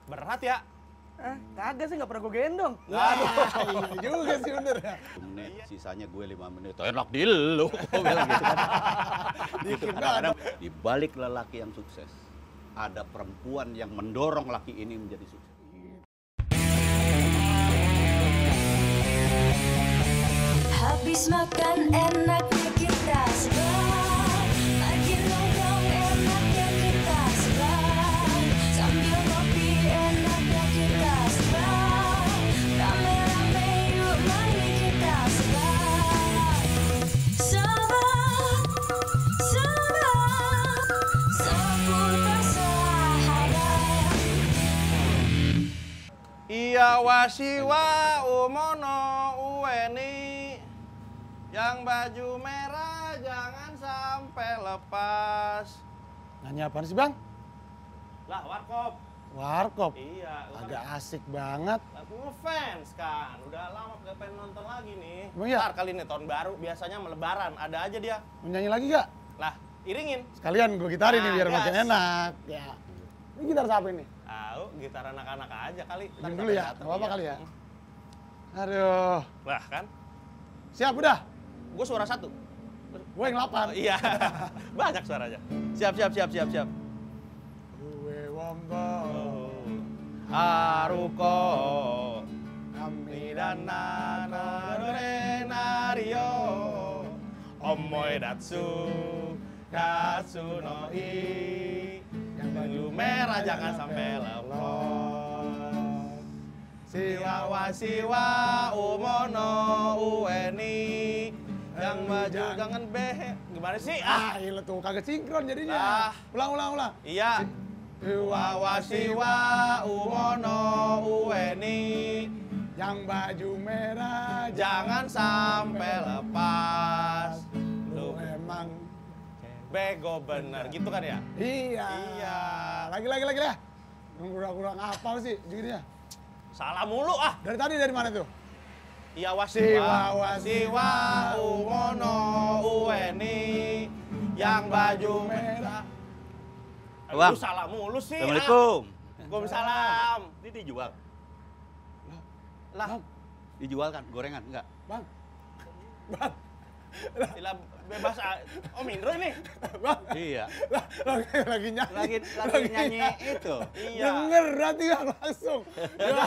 Berat ya? Kagak sih, nggak pernah gue gendong. Iya juga sih bener ya. Menit, sisanya gue 5 menit. Enak di lu, gue bilang gitu kan. Gitu, kadang-kadang di balik lelaki yang sukses, ada perempuan yang mendorong laki ini menjadi sukses. Habis makan enaknya kita sebar, lagi nongkrong enaknya kita sebar, sambil ngopi enaknya kita sebar, rame-rame yuk mari kita sebar, sebar, sebar, seputar sahabat. Iya wasiwa umono uweni, yang baju merah jangan sampai lepas. Nanya apaan sih bang? Lah warkop. Warkop. Iya. Agak asik banget. Aku ngefans kan, udah lama gak pengen nonton lagi nih. Emang iya? Ntar kali ini tahun baru, biasanya melebaran, ada aja dia. Mau nyanyi lagi gak? Lah, iringin. Sekalian gue gitarin nih Nah, biar gas. makin enak. Ya. Ini gitar siapa ini? Tahu, gitar anak-anak aja kali. Pinjam dulu ya, nggak apa-apa kali ya. Aduh. Lah kan, Siap udah? gue suara satu. Gue yang 8. Iya, banyak suaranya. Siap. Gue wonggo. Haruko. Kami Midana nario Omoe datsu Katsuno i Yang baju merah jangan sampai lepas. Siwa umono ueni, yang baju jangan behe. Gimana sih? Iya tuh kagak sinkron jadinya. Ulang. Iya. Siwa umono ueni, Yang baju merah jangan sampai lepas. Lu emang Bego bener, gitu kan ya? iya. Iya. Lagi lah. Kurang apa sih jadinya? Salah mulu ah. Dari mana tuh? Iya Siwa, wasiwa umono ueni, yang baju merah. Bang. Aduh, salah mulu sih. Assalamualaikum. Waalaikumsalam. Ini dijual? Lah, Dijual kan? Gorengan? Enggak? Bang. sila bebas. Om Indro ini. Bang. Iya. Lagi nyanyi. Lagi nyanyi itu. Iya. Denger berarti bang langsung.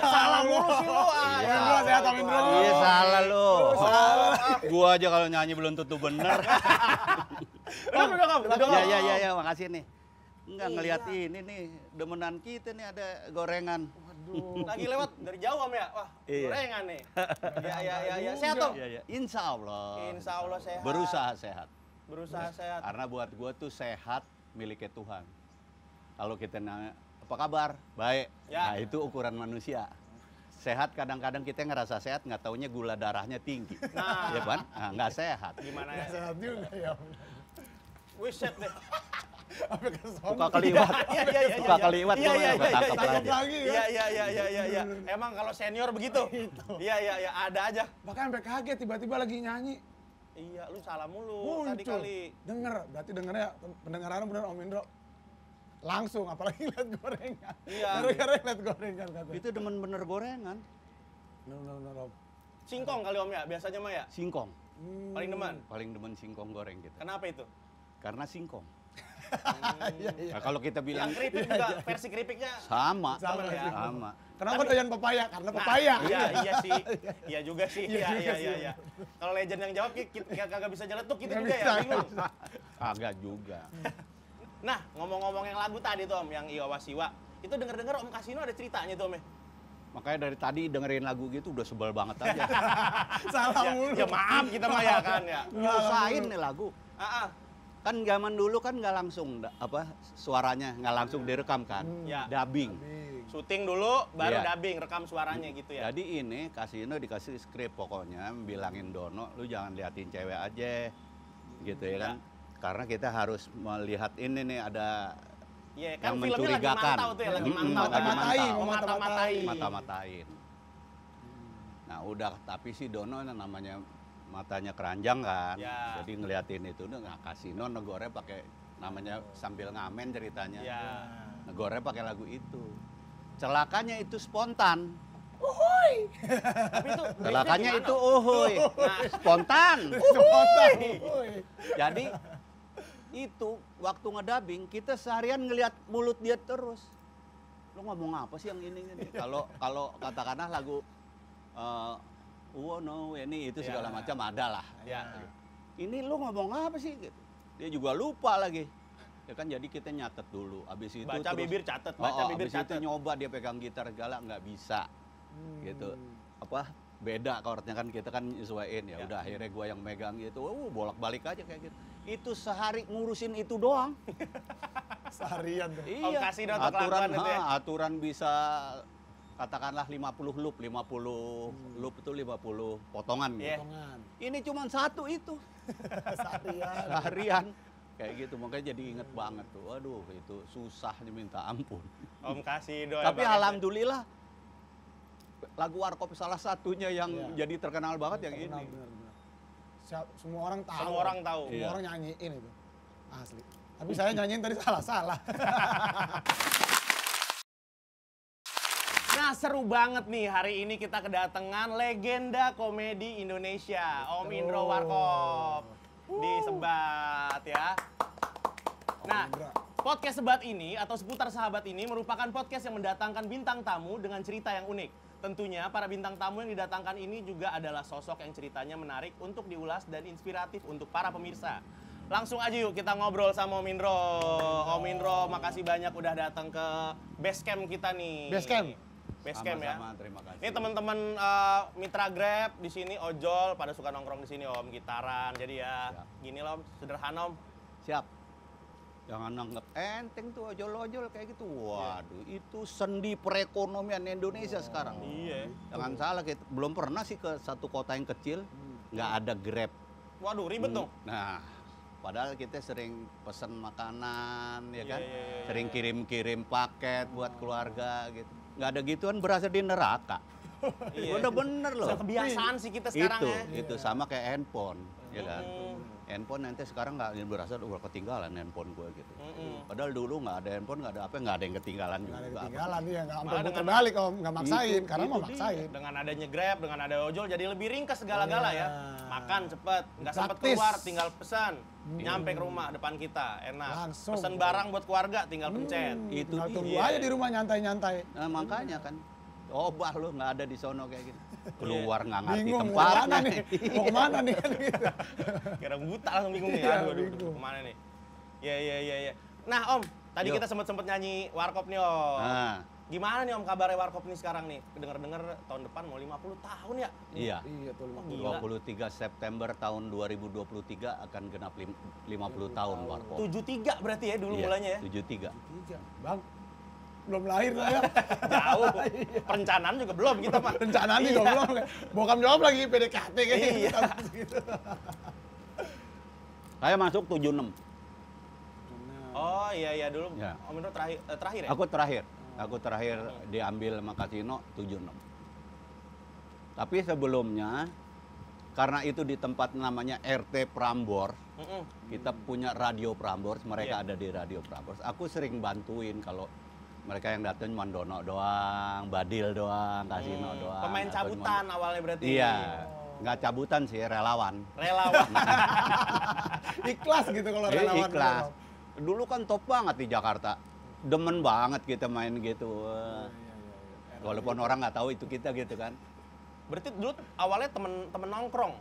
Salah mulu sih lu. Ya, Indro, sehat Om Indro. Iya salah lu. Salah. Gua aja kalau nyanyi belum tentu bener. Ya, makasih nih. Enggak ngeliat ini nih, demenan kita nih ada gorengan. Lagi lewat dari jauh Om ya. Wah, Iya. gorengan nih. Iya. Sehat tuh. Iya. Insya Allah. Insya Allah sehat. Berusaha sehat. Berusaha sehat. Karena buat gua tuh sehat miliknya Tuhan. Kalau kita nanya, apa kabar? Baik. Ya. Nah itu ukuran manusia. Sehat kadang-kadang kita ngerasa sehat, nggak taunya gula darahnya tinggi. Nah. Ya kan? Nah, nggak sehat. Gimana ya? Sehat juga ya. Wiset deh. Sampai ke sono. Suka keliwat. Iya. Suka keliwat tuh, tangkap lagi. Lagi kan? Iya. Emang kalau senior begitu? Iya. Ada aja. Bahkan sampai kaget tiba-tiba lagi nyanyi. Iya, lu salah mulu tadi Muncul. kali. Denger, berarti dengernya pendengarannya bener Om Indro. Langsung, apalagi lihat gorengan. Iya. Gara-gara lihat gorengan katanya. Itu demen bener gorengan. Bener Om. Singkong kali Om ya, biasanya mah ya. Singkong. Paling demen. Paling demen singkong goreng gitu. Kenapa itu? Karena singkong. Iya. Nah, kalau kita bilang Yang keripik juga, versi keripiknya. sama. Sama ya. Sama. Kenapa doyan pepaya? Karena pepaya. Iya sih. Iya juga sih. Iya. Kalau legend yang jawab kita kagak bisa jeletuk gitu Nggak juga ya, bisa. bingung. Agak juga. Nah, ngomong-ngomong yang lagu tadi tuh Om, yang Iwa Wasiwa, itu denger-denger Om Kasino ada ceritanya tuh Om ya? Makanya dari tadi dengerin lagu gitu udah sebel banget aja. Salah mulu. Ya maaf kita mah ya kan ya. Nyusahin nih lagu. Ah. Kan zaman dulu kan nggak langsung suaranya nggak langsung direkam kan. Ya. Dubbing. Syuting dulu, baru Iya. dubbing, rekam suaranya gitu ya. Jadi ini Kasino dikasih skrip pokoknya bilangin Dono lu jangan liatin cewek aja. Gitu ya kan. Karena kita harus melihat ini nih ada Iya, kan yang filmnya lagi mencurigakan. mantau tuh ya, lagi mantau. Lagi Mata-matain, mantau. Mata-matain. Mata-matain. Nah udah, tapi si Dono namanya matanya keranjang kan. Ya. Jadi ngeliatin itu, nggak Kasino negornya pakai namanya sambil ngamen ceritanya. Ya. Negornya pakai lagu itu. celakanya itu spontan. Tapi itu Celakanya briefnya itu gimana? uhuy. Spontan. Spontan. Uhuy. Jadi itu waktu ngedabing kita seharian ngelihat mulut dia terus. Lo ngomong apa sih yang ini? Kalau katakanlah lagu oh no ini itu segala Ya. macam ada lah. Ya. Ini lo ngomong apa sih? Gitu. Dia juga lupa lagi. Ya kan jadi kita nyatet dulu. Abis itu Baca terus- bibir catet, baca bibir abis itu catet. nyoba dia pegang gitar segala nggak bisa. Gitu. Apa? Beda chordnya kan kita kan nyesuaiin ya. Ya. Udah akhirnya gua yang megang gitu. Bolak-balik aja kayak gitu. Itu sehari ngurusin itu doang. Seharian tuh. Om kasih dong untuk aturan, laguan itu ya. aturan bisa katakanlah 50 loop, 50 loop itu 50 potongan Iya. gitu. Potongan. Ini cuma satu itu Seharian. seharian. Kayak gitu, makanya jadi inget banget tuh. Waduh, itu susah diminta ampun. Om kasih dong. Tapi alhamdulillah lagu Warkop salah satunya yang Iya. jadi terkenal banget yang Terkenal, ini. bener-bener. Semua orang tahu. Semua orang tahu. Semua Iya. orang nyanyiin itu. Asli. Tapi saya nyanyiin tadi salah-salah. Nah seru banget nih hari ini kita kedatangan legenda komedi Indonesia Om Indro Warkop di Sebat ya. Nah Indra. podcast Sebat ini atau seputar sahabat ini merupakan podcast yang mendatangkan bintang tamu dengan cerita yang unik. Tentunya para bintang tamu yang didatangkan ini juga adalah sosok yang ceritanya menarik untuk diulas dan inspiratif untuk para pemirsa. Langsung aja yuk kita ngobrol sama Om Indro. Om Indro makasih banyak udah datang ke base camp kita nih. Base camp? Base camp ya. Sama-sama, terima kasih. Ini teman-teman mitra Grab di sini ojol pada suka nongkrong di sini Om, gitaran. Jadi ya Siap. gini loh Om, sederhana Om. Siap. Jangan anggap enteng tuh ojol-ojol kayak gitu. Waduh, itu sendi perekonomian Indonesia sekarang. Iya. Jangan salah, kita belum pernah sih ke satu kota yang kecil nggak ada Grab. Waduh ribet dong. Nah, padahal kita sering pesen makanan, ya Iya, kan? iya, iya, Sering kirim-kirim paket buat keluarga gitu. Nggak ada gituan berasa di neraka. Iya. Bener-bener loh. Sudah kebiasaan sih kita sekarang ya. Itu sama kayak handphone, ya kan? Mm. Handphone nanti sekarang nggak berasa udah ketinggalan handphone gue gitu. Mm-mm. Padahal dulu nggak ada handphone, nggak ada apa, nggak ada yang ketinggalan Nggak ada juga. ketinggalan dia, nggak sampai Malah putar dengan- balik om, nggak maksain. Itu- Karena mau itu dia. maksain. Dengan adanya Grab, dengan ada ojol jadi lebih ringkas segala-gala ya. Iya. Makan cepet, nggak sempet Praktis. keluar, tinggal pesan. Nyampe ke rumah depan kita, enak. Langsung. Pesen barang buat keluarga, tinggal pencet. Itu Tinggal dia. tunggu aja di rumah nyantai-nyantai. Nah, makanya kan, obah lu nggak ada di sono kayak gitu. Keluar nggak ngerti Bingung mau tempatnya. kemana nih, mau kemana nih kan gitu. Kira buta langsung bingung nih. Iya, Aduh, aduh, bingung. kemana nih? Iya. Nah Om, tadi Yo. kita sempet nyanyi Warkop nih Om. Nah, Gimana nih Om kabarnya Warkop nih sekarang nih? Dengar-dengar tahun depan mau 50 tahun ya? iya. Iya tuh Oh, 50. gila. 23 September tahun 2023 akan genap 50 tahun Warkop. 73 berarti ya dulu Iya, mulanya ya? 73. Tiga. Bang, belum lahir saya. Jauh. Perencanaan juga belum kita Pak. Rencanaan juga Iya. belum. Bokap jawab lagi PDKT kayaknya. Iya. Gitu. Saya masuk 76. Oh iya dulu Ya. Om Indro terakhir ya? Aku terakhir diambil sama kasino 76. Tapi sebelumnya karena itu di tempat namanya RT Prambors, Mm-mm. kita punya radio Prambors, mereka Iya. ada di radio Prambors. Aku sering bantuin kalau mereka yang datang cuma dono doang, badil doang, kasino doang. Pemain atau cabutan awalnya berarti. Iya, nggak cabutan sih, relawan. Relawan. Ikhlas gitu kalau Jadi relawan. ikhlas. Dulu kan top banget di Jakarta. Demen banget kita main gitu. Walaupun orang nggak tahu itu kita gitu kan. Berarti dulu awalnya temen nongkrong.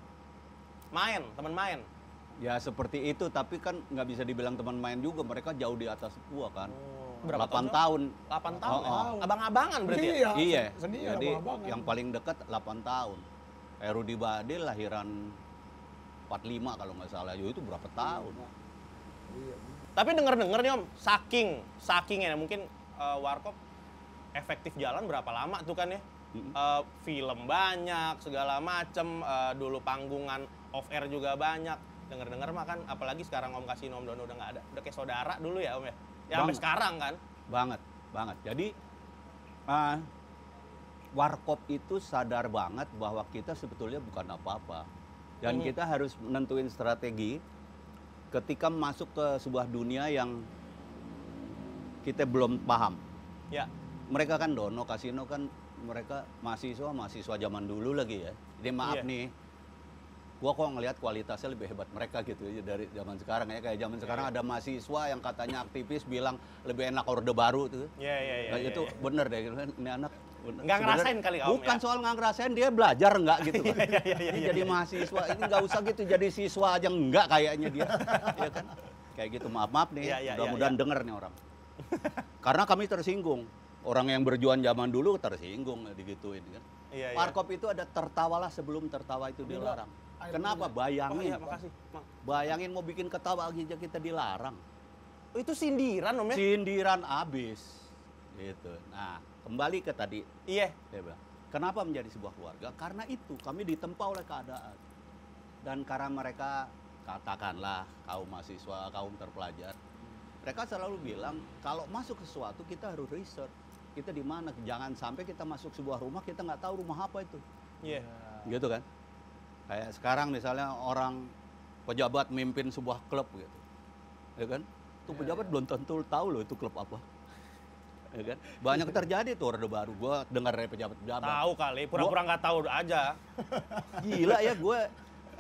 Temen main. Ya seperti itu, tapi kan nggak bisa dibilang teman main juga. Mereka jauh di atas gua kan. Berapa 8 tahun? tahun. 8 tahun. Oh, ya? Abang-abangan berarti ya? Iya. Iya. Sendiri Jadi abang-abangan. yang paling dekat 8 tahun. Rudi Badil lahiran 45 kalau nggak salah. Yo, itu berapa tahun? Iya. Tapi denger-denger nih Om, sakingnya mungkin Warkop efektif jalan berapa lama tuh kan ya? Mm-mm. Film banyak, segala macem, dulu panggungan off air juga banyak. Denger-denger mah kan, apalagi sekarang Om Kasino, Om Dono udah nggak ada. Udah kayak saudara dulu ya Om ya? Ya sampai Bang. sekarang kan? Banget. Jadi Warkop itu sadar banget bahwa kita sebetulnya bukan apa-apa. Dan kita harus nentuin strategi ketika masuk ke sebuah dunia yang kita belum paham. Ya. mereka kan Dono Kasino kan mereka mahasiswa zaman dulu lagi ya. Jadi maaf Iya. nih, gua kok ngelihat kualitasnya lebih hebat mereka gitu ya dari zaman sekarang ya. Kayak zaman sekarang ada mahasiswa yang katanya aktivis bilang lebih enak Orde Baru tuh. Iya, iya, iya. Nah, iya, itu iya. bener deh, gitu kan. Ini anak bener. Nggak ngerasain Sebenarnya kali, Om, bukan ya? soal nggak ngerasain, dia belajar nggak gitu kan. Iya, Ini jadi mahasiswa, ini nggak usah gitu jadi siswa aja nggak kayaknya dia. Iya kan? Kayak gitu, maaf nih, Iya, iya, mudah-mudahan iya. denger nih orang. Karena kami tersinggung, orang yang berjuang zaman dulu tersinggung digituin kan. Iya, iya. Warkop itu ada tertawalah sebelum tertawa itu dilarang. Air Kenapa? minum. Oh Bayangin, iya, makasih. Mang. bayangin mau bikin ketawa aja kita dilarang. Oh, itu sindiran, Om ya? Sindiran abis, gitu. Nah, kembali ke tadi, Iya. dia bilang, kenapa menjadi sebuah keluarga? Karena itu kami ditempa oleh keadaan. Dan karena mereka, katakanlah kaum mahasiswa, kaum terpelajar, mereka selalu bilang kalau masuk ke sesuatu kita harus research. Kita di mana? Jangan sampai kita masuk sebuah rumah kita nggak tahu rumah apa itu, Iya. gitu kan? Kayak sekarang misalnya orang pejabat mimpin sebuah klub gitu, ya kan? Itu pejabat belum tentu tahu loh itu klub apa. Ya kan? Banyak terjadi tuh Orde Baru. Gua dengar dari pejabat-pejabat. Tahu kali, pura-pura nggak tahu aja. Gila ya gue.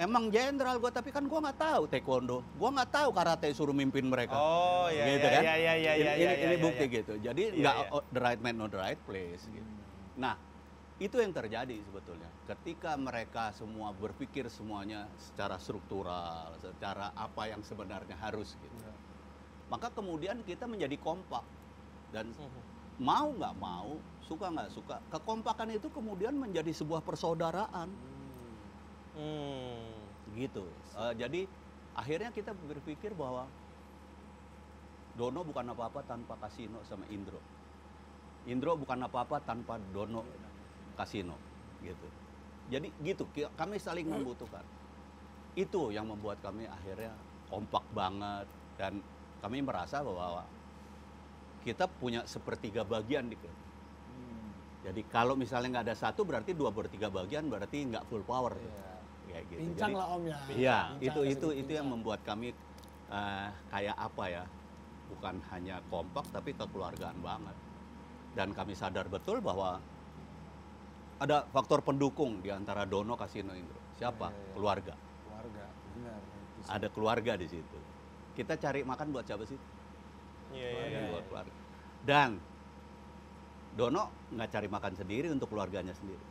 Emang jenderal gue, tapi kan gue nggak tahu taekwondo. Gue nggak tahu karate suruh mimpin mereka. Oh, iya, gitu iya, kan? iya, iya, iya, Ini- iya, ini iya, bukti iya. gitu. Jadi Iya, nggak iya. the right man, not the right place. Gitu. Nah, itu yang terjadi sebetulnya. Ketika mereka semua berpikir semuanya secara struktural, secara apa yang sebenarnya harus gitu. Maka kemudian kita menjadi kompak. Dan mau nggak mau, suka nggak suka, kekompakan itu kemudian menjadi sebuah persaudaraan. Hmm. Gitu. Jadi akhirnya kita berpikir bahwa Dono bukan apa-apa tanpa Kasino sama Indro. Indro bukan apa-apa tanpa Dono Kasino. Gitu. Jadi gitu, kami saling membutuhkan. Itu yang membuat kami akhirnya kompak banget dan kami merasa bahwa kita punya sepertiga bagian di klub. Jadi kalau misalnya nggak ada satu berarti 2/3 bagian berarti nggak full power. Tuh. Kayak gitu. Pincang Jadi- lah Om ya. Iya, Pincang, itu sedikit yang pincang. membuat kami kayak apa ya? Bukan hanya kompak tapi kekeluargaan banget. Dan kami sadar betul bahwa ada faktor pendukung di antara Dono, Kasino, Indro. Siapa? Keluarga. Keluarga, benar. Itu sih. Ada keluarga di situ. Kita cari makan buat siapa sih? Iya, iya, iya. Buat keluarga. Dan Dono nggak cari makan sendiri untuk keluarganya sendiri.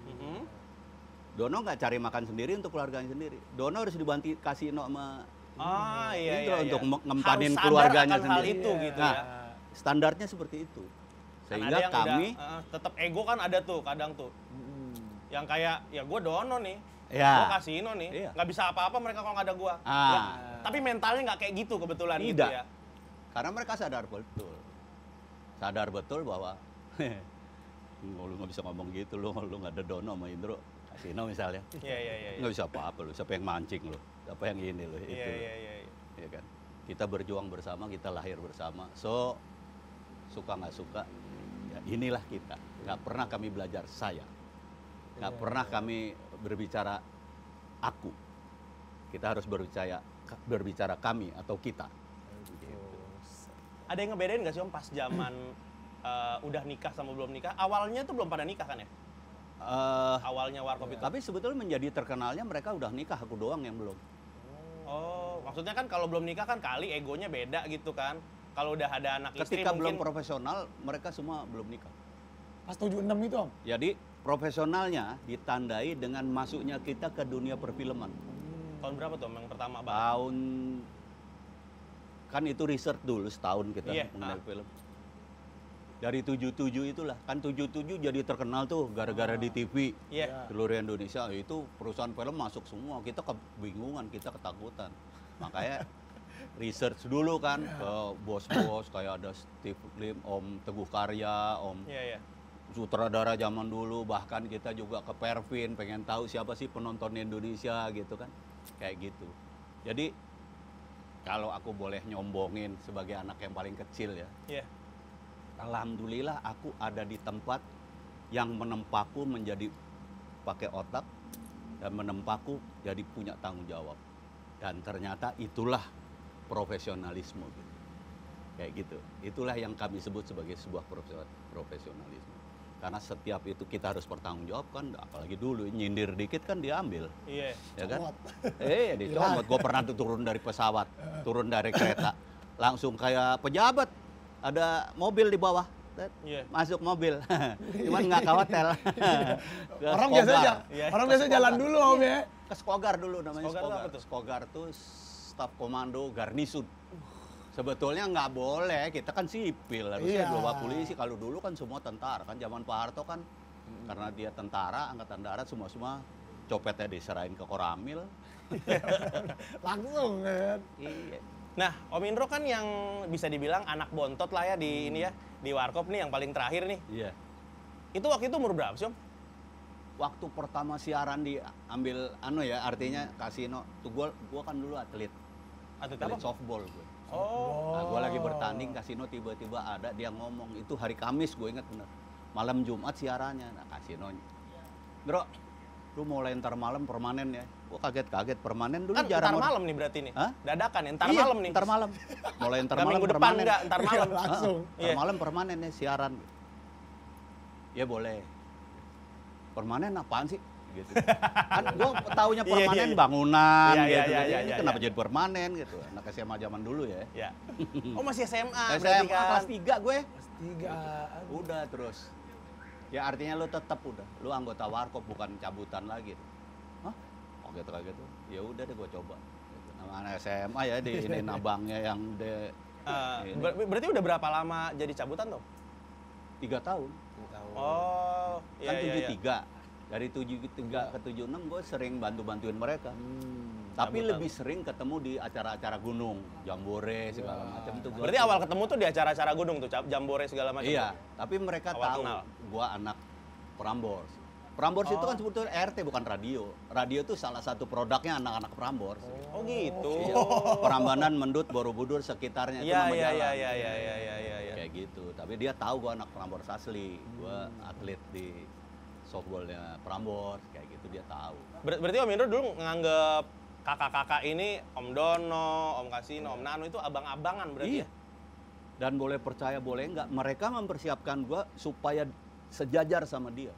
Mhm. Dono nggak cari makan sendiri untuk keluarganya sendiri. Dono harus dibantu Kasino sama Ah, iya, Indro iya, iya. untuk ngempanin Harus sadar keluarganya akan hal sendiri. itu gitu Nah, ya. standarnya seperti itu. Kan Sehingga ada yang kami, tetap ego kan ada tuh kadang tuh. Yang kayak ya gue Dono nih, ya, gue Kasino nih, Iya. nggak bisa apa-apa mereka kalau nggak ada gue. Ah. Tapi mentalnya nggak kayak gitu kebetulan gitu Tidak. ya. Karena mereka sadar betul bahwa lu nggak bisa ngomong gitu, lu nggak ada Dono sama Indro, Kasino misalnya, Iya, iya, iya. nggak bisa apa-apa lu, siapa yang mancing lu, siapa yang ini lu, itu, Iya, iya, iya. ya kan? Kita berjuang bersama, kita lahir bersama, so suka nggak suka, ya inilah kita. Nggak pernah kami belajar saya, nggak pernah kami berbicara aku. Kita harus berbicara kami atau kita. Ada yang ngebedain nggak sih Om pas zaman udah nikah sama belum nikah? Awalnya tuh belum pada nikah kan ya? Awalnya Warkop itu. Tapi sebetulnya menjadi terkenalnya mereka udah nikah, aku doang yang belum. Oh, maksudnya kan kalau belum nikah kan kali egonya beda gitu kan. Kalau udah ada anak istri Ketika belum mungkin profesional, mereka semua belum nikah. Pas 76 itu Om. Jadi profesionalnya ditandai dengan masuknya kita ke dunia perfilman. tahun berapa tuh Om, yang pertama banget? Tahun kan itu research dulu setahun kita Iya, mengenai film. Dari 77 itulah, kan 77 jadi terkenal tuh gara-gara di TV. Iya. Seluruh Indonesia itu perusahaan film masuk semua, kita kebingungan, kita ketakutan. Makanya research dulu kan ke bos-bos kayak ada Steve Lim, Om Teguh Karya, Om Iya, iya. sutradara zaman dulu, bahkan kita juga ke Pervin pengen tahu siapa sih penonton Indonesia gitu kan. Kayak gitu. Jadi kalau aku boleh nyombongin sebagai anak yang paling kecil ya, Iya. alhamdulillah aku ada di tempat yang menempaku menjadi pakai otak dan menempaku jadi punya tanggung jawab. Dan ternyata itulah profesionalisme. Gitu. Kayak gitu. Itulah yang kami sebut sebagai sebuah profesionalisme. Karena setiap itu kita harus bertanggung jawab kan, apalagi dulu nyindir dikit kan diambil. Iya. Ya kan? Comot. Dicomot. Gue pernah tuh turun dari pesawat, turun dari kereta, langsung kayak pejabat, ada mobil di bawah, Iya. masuk mobil, cuman nggak ke hotel. Ke Orang Skogar. biasa aja. Iya. Orang biasa jalan dulu Om ya. Ke Skogar dulu namanya. Skogar tuh apa tuh? Skogar tuh staf komando garnisun. Sebetulnya nggak boleh, kita kan sipil, harusnya Iya. bawa polisi. Kalau dulu kan semua tentara, kan zaman Pak Harto kan, karena dia tentara, angkatan darat semua copetnya diserahin ke Koramil. Langsung kan. Iya. Nah, Om Indro kan yang bisa dibilang anak bontot lah ya di ini ya, di Warkop nih yang paling terakhir nih. Iya. Itu waktu itu umur berapa sih, Om? Waktu pertama siaran diambil artinya kasino, tuh gua kan dulu atlet Atlet apa? softball gue. Oh. Nah, gue lagi bertanding kasino tiba-tiba ada dia ngomong, itu hari Kamis gue inget bener. Malam Jumat siarannya, nah kasinonya. Bro, lu mulai ntar malam permanen ya. Gue kaget-kaget permanen dulu Kan jarang. ntar malam nih berarti nih. Hah? Dadakan ya, ntar Iya, malam nih. Ntar malam. Mulai ntar Nggak malam minggu depan permanen. enggak, ntar malam. Iya, langsung. Ntar Iya. malam permanen ya siaran. Ya boleh. Permanen apaan sih? Gitu. Kan gue taunya Iya, permanen iya. bangunan Iya, gitu. iya, Jadi iya, ini iya, kenapa iya. jadi permanen gitu. Anak SMA zaman dulu ya. Ya. Oh, masih SMA berarti SMA kan. kelas 3 gue. Tiga. Udah terus. Ya artinya lu tetap udah. Lu anggota Warkop bukan cabutan lagi. Hah? Kaget tuh. Ya udah deh gue coba. Gitu. Nama anak SMA ya di ini nabangnya yang ini. Berarti udah berapa lama jadi cabutan tuh? 3 tahun. Oh, Kan iya, iya. 73. Dari 73 ke 76 gue sering bantu-bantuin mereka. Tapi Cabutan. lebih sering ketemu di acara-acara gunung, jambore segala macam itu. gua Berarti tuh- awal ketemu tuh di acara-acara gunung tuh, jambore segala macam. Iya, tapi mereka Awal tahu kenal. gua anak Prambors. Prambors itu kan sebetulnya RT bukan radio. Radio itu salah satu produknya anak-anak Prambors. Oh gitu. Iya. Prambanan, Mendut, Borobudur sekitarnya itu Iya, nama iya, jalan. iya, iya, iya, iya, iya, iya. Kayak gitu. Tapi dia tahu gua anak Prambors asli. Gua atlet di softballnya Prambors, kayak gitu dia tahu. Berarti Om Indro dulu nganggep kakak-kakak ini Om Dono, Om Kasino, Om Nano itu abang-abangan berarti Iya. ya? Dan boleh percaya boleh enggak, mereka mempersiapkan gua supaya sejajar sama dia.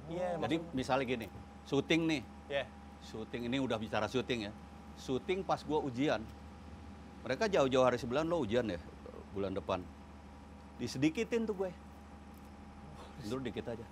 Iya, Jadi misalnya gini, syuting nih, Iya. syuting ini udah bicara syuting ya. Syuting pas gua ujian. Mereka jauh-jauh hari 9 lo ujian ya bulan depan. Disedikitin tuh gue. Dulu dikit aja.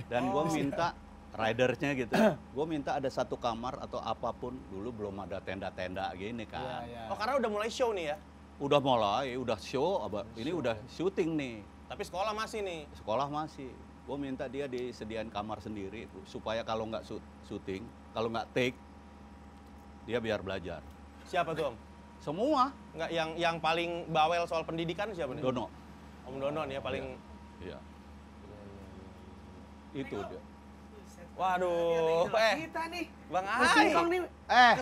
Dan gua minta ridersnya gitu. Gua minta ada satu kamar atau apapun. Dulu belum ada tenda-tenda gini kan. Iya. Oh, karena udah mulai show nih ya? Udah mulai, udah show, ini udah syuting nih. Tapi sekolah masih nih. Sekolah masih. Gue minta dia disediain kamar sendiri supaya kalau nggak syuting, kalau nggak take, dia biar belajar. Siapa tuh Om? Semua. Nggak, yang paling bawel soal pendidikan siapa nih? Dono. Om Dono nih ya paling... Iya. Itu dia. Waduh, Kita nih. Bang Mas Ai. Singkong nih.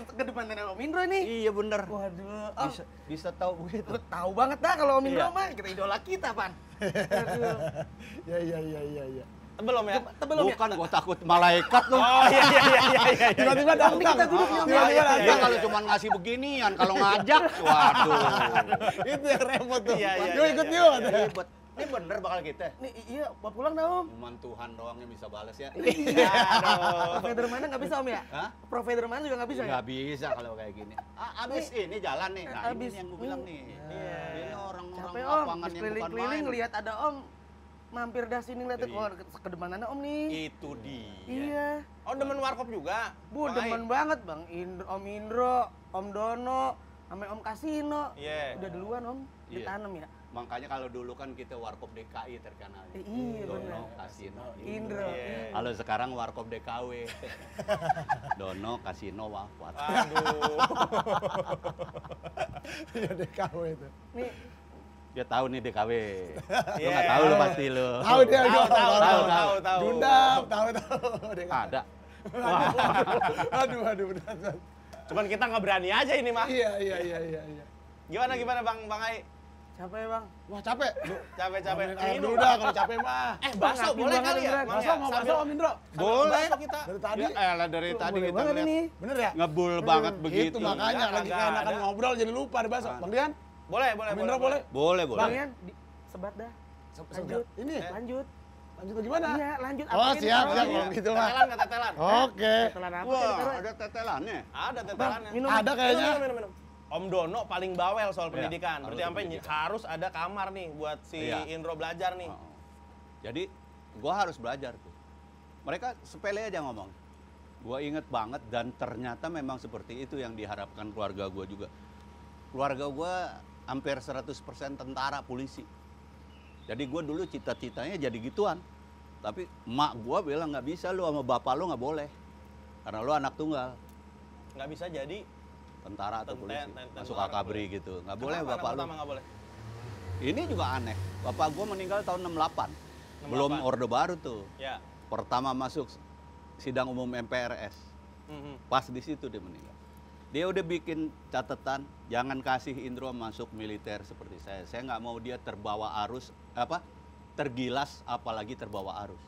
Ke depan Om Indro nih. Iya bener. Waduh, Om. Bisa tahu begitu. Lu tahu banget dah kalau Om Indro Iya. mah kita idola kita, Pan. Aduh. Iya. Tebel Om ya? Tebel Om ya? Bukan, gue takut malaikat loh. Oh iya, iya, iya, iya, iya. Tiba-tiba datang. kita duduk nih, Om. Tiba-tiba Iya, datang. Dia kalau cuma ngasih beginian, kalau ngajak, waduh. Itu yang repot tuh. Iya, iya, Yuk iya, ikut iya. yuk. Ribet. Ini bener bakal kita. Nih, iya, mau pulang dah, Om. Cuman Tuhan doang yang bisa balas ya. Iya, aduh. Provider mana nggak bisa, Om ya? Hah? Provider mana juga nggak bisa ya? Nggak bisa kalau kayak gini. Abis ini jalan nih. Nah Abis ini yang gue bilang nih. Iya. Ini orang-orang Capek, Om. lapangan Terus yang bukan keliling-keliling main. lihat ada Om mampir dah sini lihat Iya. wah kedemanannya Om nih. Itu dia. Iya. Oh demen warkop juga? Bu, Bang Ai. demen banget Bang Om Indro, Om Dono, sama Om Kasino. Iya. Udah duluan Om, Iya. ditanam ya. Makanya kalau dulu kan kita warkop DKI terkenal. Iya, Dono, benar. Kasino. Indro. Iya. Kalau sekarang warkop DKW. Dono, Kasino, Wafat. Aduh. Iya DKW itu. Nih, Dia tahu nih DKW. Lu Iya. nggak tahu lu pasti lu. Tahu dia. Tahu. Dundap, tahu. DKW. Ada. Aduh, benar. Cuman kita nggak berani aja ini mah. Iya. Gimana Bang Ai? siapa ya Bang? Wah capek. Capek-capek. Ngomongin air Minum. dulu dah kalau capek mah. Bakso Ngapin boleh banget kali ya? beneran. Bang, Bakso ya? mau Sambil- bakso Om Indro. Boleh. Bakso Bakso kita. Dari tadi. Ya dari tadi Boleh kita banget ngeliat ini. Bener ya? ngebul banget begitu. Itu makanya Iya, lagi kagak keenakan ada. ngobrol jadi lupa deh Bakso. Bang Dian? Boleh. Om Indro boleh? Boleh. Bang Yan, sebat dah. Lanjut. Ini Lanjut. lanjut bagaimana? Iya, lanjut. Oh Apaan ini? siap Oh, siap iya. kalau gitu mah. Tetelan nggak tetelan? Oke. Tetelan apa? Wah, Kira-kira? ada tetelannya. Ada Bang, tetelannya. minum. Ada kayaknya. Minum. Om Dono paling bawel soal Iya, pendidikan. harus Berarti sampai pendidikan. harus ada kamar nih buat si Iya. Indro belajar nih. Oh. Jadi gua harus belajar tuh. Mereka sepele aja ngomong. Gua inget banget dan ternyata memang seperti itu yang diharapkan keluarga gua juga. Keluarga gua hampir 100% tentara polisi. Jadi gua dulu cita-citanya jadi gituan. Tapi emak gua bilang nggak bisa lu sama bapak lu nggak boleh. Karena lu anak tunggal. Nggak bisa jadi Tentara atau polisi. Masuk tentara akabri gitu. Nggak boleh Kenapa anak bapak lu. pertama nggak boleh? Ini juga aneh. Bapak gua meninggal tahun 68. 68. Belum Orde Baru tuh. Ya. Pertama masuk sidang umum MPRS. Mhm. Pas di situ dia meninggal. Dia udah bikin catatan, jangan kasih Indro masuk militer seperti saya. Saya nggak mau dia terbawa arus, tergilas, apalagi terbawa arus.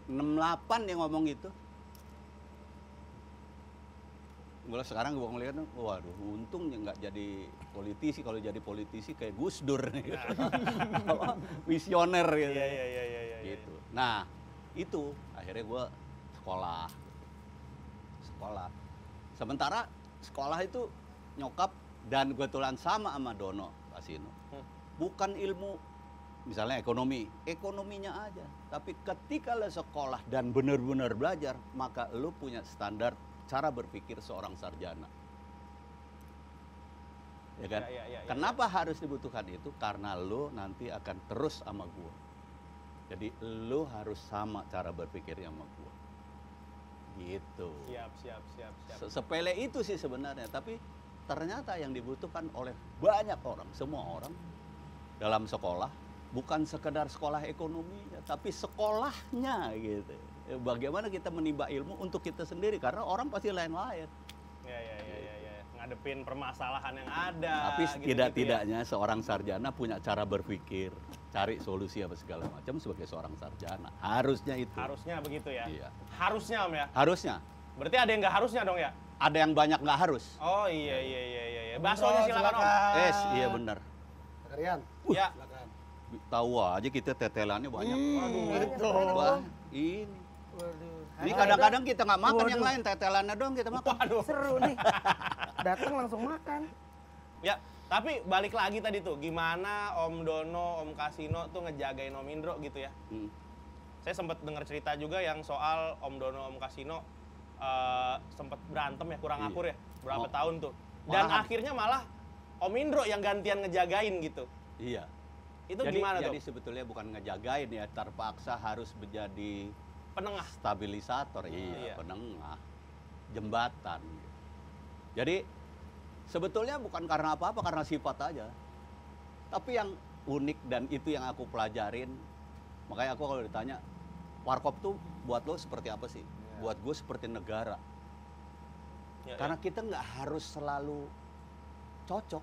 68 yang ngomong gitu. Kalau sekarang gue ngeliat, waduh, untung nggak jadi politisi. Kalau jadi politisi kayak Gus Dur nih, visioner gitu. Iya. Gitu. Nah, itu akhirnya gue sekolah. Sementara sekolah itu nyokap dan kebetulan sama Dono Kasino. Bukan ilmu, misalnya ekonominya aja. Tapi ketika lo sekolah dan benar-benar belajar, maka lo punya standar cara berpikir seorang sarjana. Ya kan? Ya. Kenapa harus dibutuhkan itu? Karena lo nanti akan terus sama gua. Jadi lo harus sama cara berpikirnya sama gua. Gitu. Siap. Sepele itu sih sebenarnya, tapi ternyata yang dibutuhkan oleh banyak orang, semua orang dalam sekolah, bukan sekedar sekolah ekonominya, tapi sekolahnya gitu. Bagaimana kita menimba ilmu untuk kita sendiri, karena orang pasti lain-lain. Ya. Ngadepin permasalahan yang ada. Tapi gitu-gitu tidak-tidaknya seorang sarjana punya cara berpikir, cari solusi apa segala macam sebagai seorang sarjana. Harusnya itu. Harusnya begitu ya. Iya. Harusnya Om ya. Harusnya. Berarti ada yang nggak harusnya dong ya? Ada yang banyak nggak harus. Oh iya. Baksonya silakan Om. Iya benar. Kalian. Ya. Silakan. Tahu aja kita tetelannya banyak. Gitu. Wah, ini. Waduh. Ini kadang-kadang kita nggak makan yang lain, tetelannya doang kita makan. Waduh. Seru nih. Datang langsung makan. Ya, tapi balik lagi tadi tuh, gimana Om Dono, Om Kasino tuh ngejagain Om Indro gitu ya. Saya sempat dengar cerita juga yang soal Om Dono, Om Kasino sempat berantem ya, kurang Iya. akur ya, berapa Oh. tahun tuh. Dan Malahan. akhirnya malah Om Indro yang gantian ngejagain gitu. Iya. Itu jadi, gimana Jadi tuh? sebetulnya bukan ngejagain ya, terpaksa harus menjadi Penengah. stabilisator, Iya. penengah, jembatan. Jadi sebetulnya bukan karena apa-apa, karena sifat aja. Tapi yang unik dan itu yang aku pelajarin, makanya aku kalau ditanya, Warkop tuh buat lo seperti apa sih? Buat gue seperti negara. Ya, Karena kita nggak harus selalu cocok.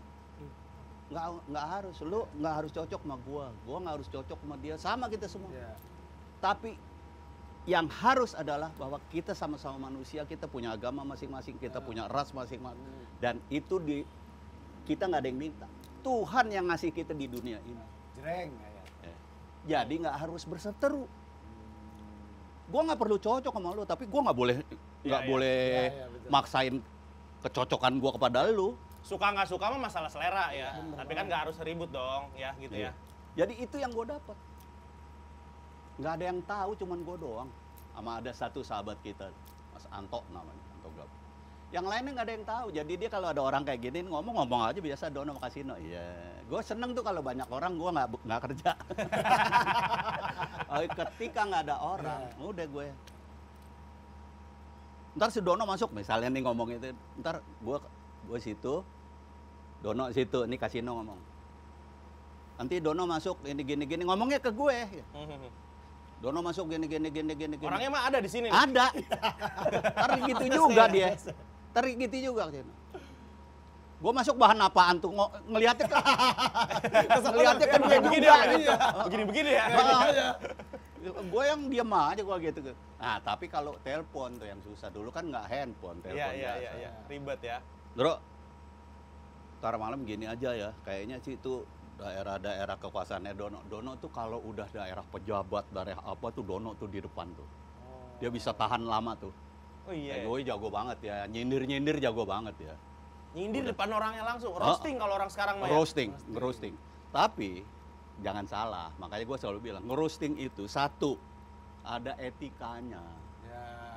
Nggak harus, lu nggak harus cocok sama gua nggak harus cocok sama dia, sama kita semua. Tapi yang harus adalah bahwa kita sama-sama manusia, kita punya agama masing-masing, kita punya ras masing-masing, dan itu kita nggak ada yang minta. Tuhan yang ngasih kita di dunia ini. Jreng. Jadi nggak harus berseteru. Gua nggak perlu cocok sama lu, tapi gua nggak boleh betul. maksain kecocokan gua kepada lu. Suka nggak suka mah masalah selera ya. Tapi kan nggak harus ribut dong, ya gitu ya. Jadi itu yang gue dapat. Nggak ada yang tahu, cuman gue doang. Sama ada satu sahabat kita, Mas Anto namanya, Anto Gab. Yang lainnya nggak ada yang tahu. Jadi dia kalau ada orang kayak gini ngomong aja biasa, Dono Kasino. Iya. Gue seneng tuh kalau banyak orang, gue nggak kerja. Ketika nggak ada orang, udah gue. Ntar si Dono masuk, misalnya nih ngomong itu, ntar gue situ, Dono situ, ini Kasino ngomong. Nanti Dono masuk gini ngomongnya ke gue. Dono masuk gini. Orangnya mah ada di sini. Ada. Ntar gitu juga dia. Ntar gitu juga. Gue masuk bahan apaan tuh? Ngeliatnya kan. Ngeliatnya kan gue Begini juga. ya. Begini ya. Gue yang diam aja gue gitu. Nah tapi kalau telepon tuh yang susah. Dulu kan nggak handphone, telepon biasa. Iya. Ribet ya. Bro, Ntar malam gini aja ya, kayaknya sih itu daerah-daerah kekuasaannya Dono. Dono tuh kalau udah daerah pejabat, daerah apa tuh Dono tuh di depan tuh. Dia bisa tahan lama tuh. Oh iya. Gue jago banget ya, nyindir-nyindir jago banget ya. Nyindir depan orangnya langsung, roasting kalau orang sekarang mah ya. Ngerosting. Tapi jangan salah, makanya gue selalu bilang ngerosting itu satu ada etikanya,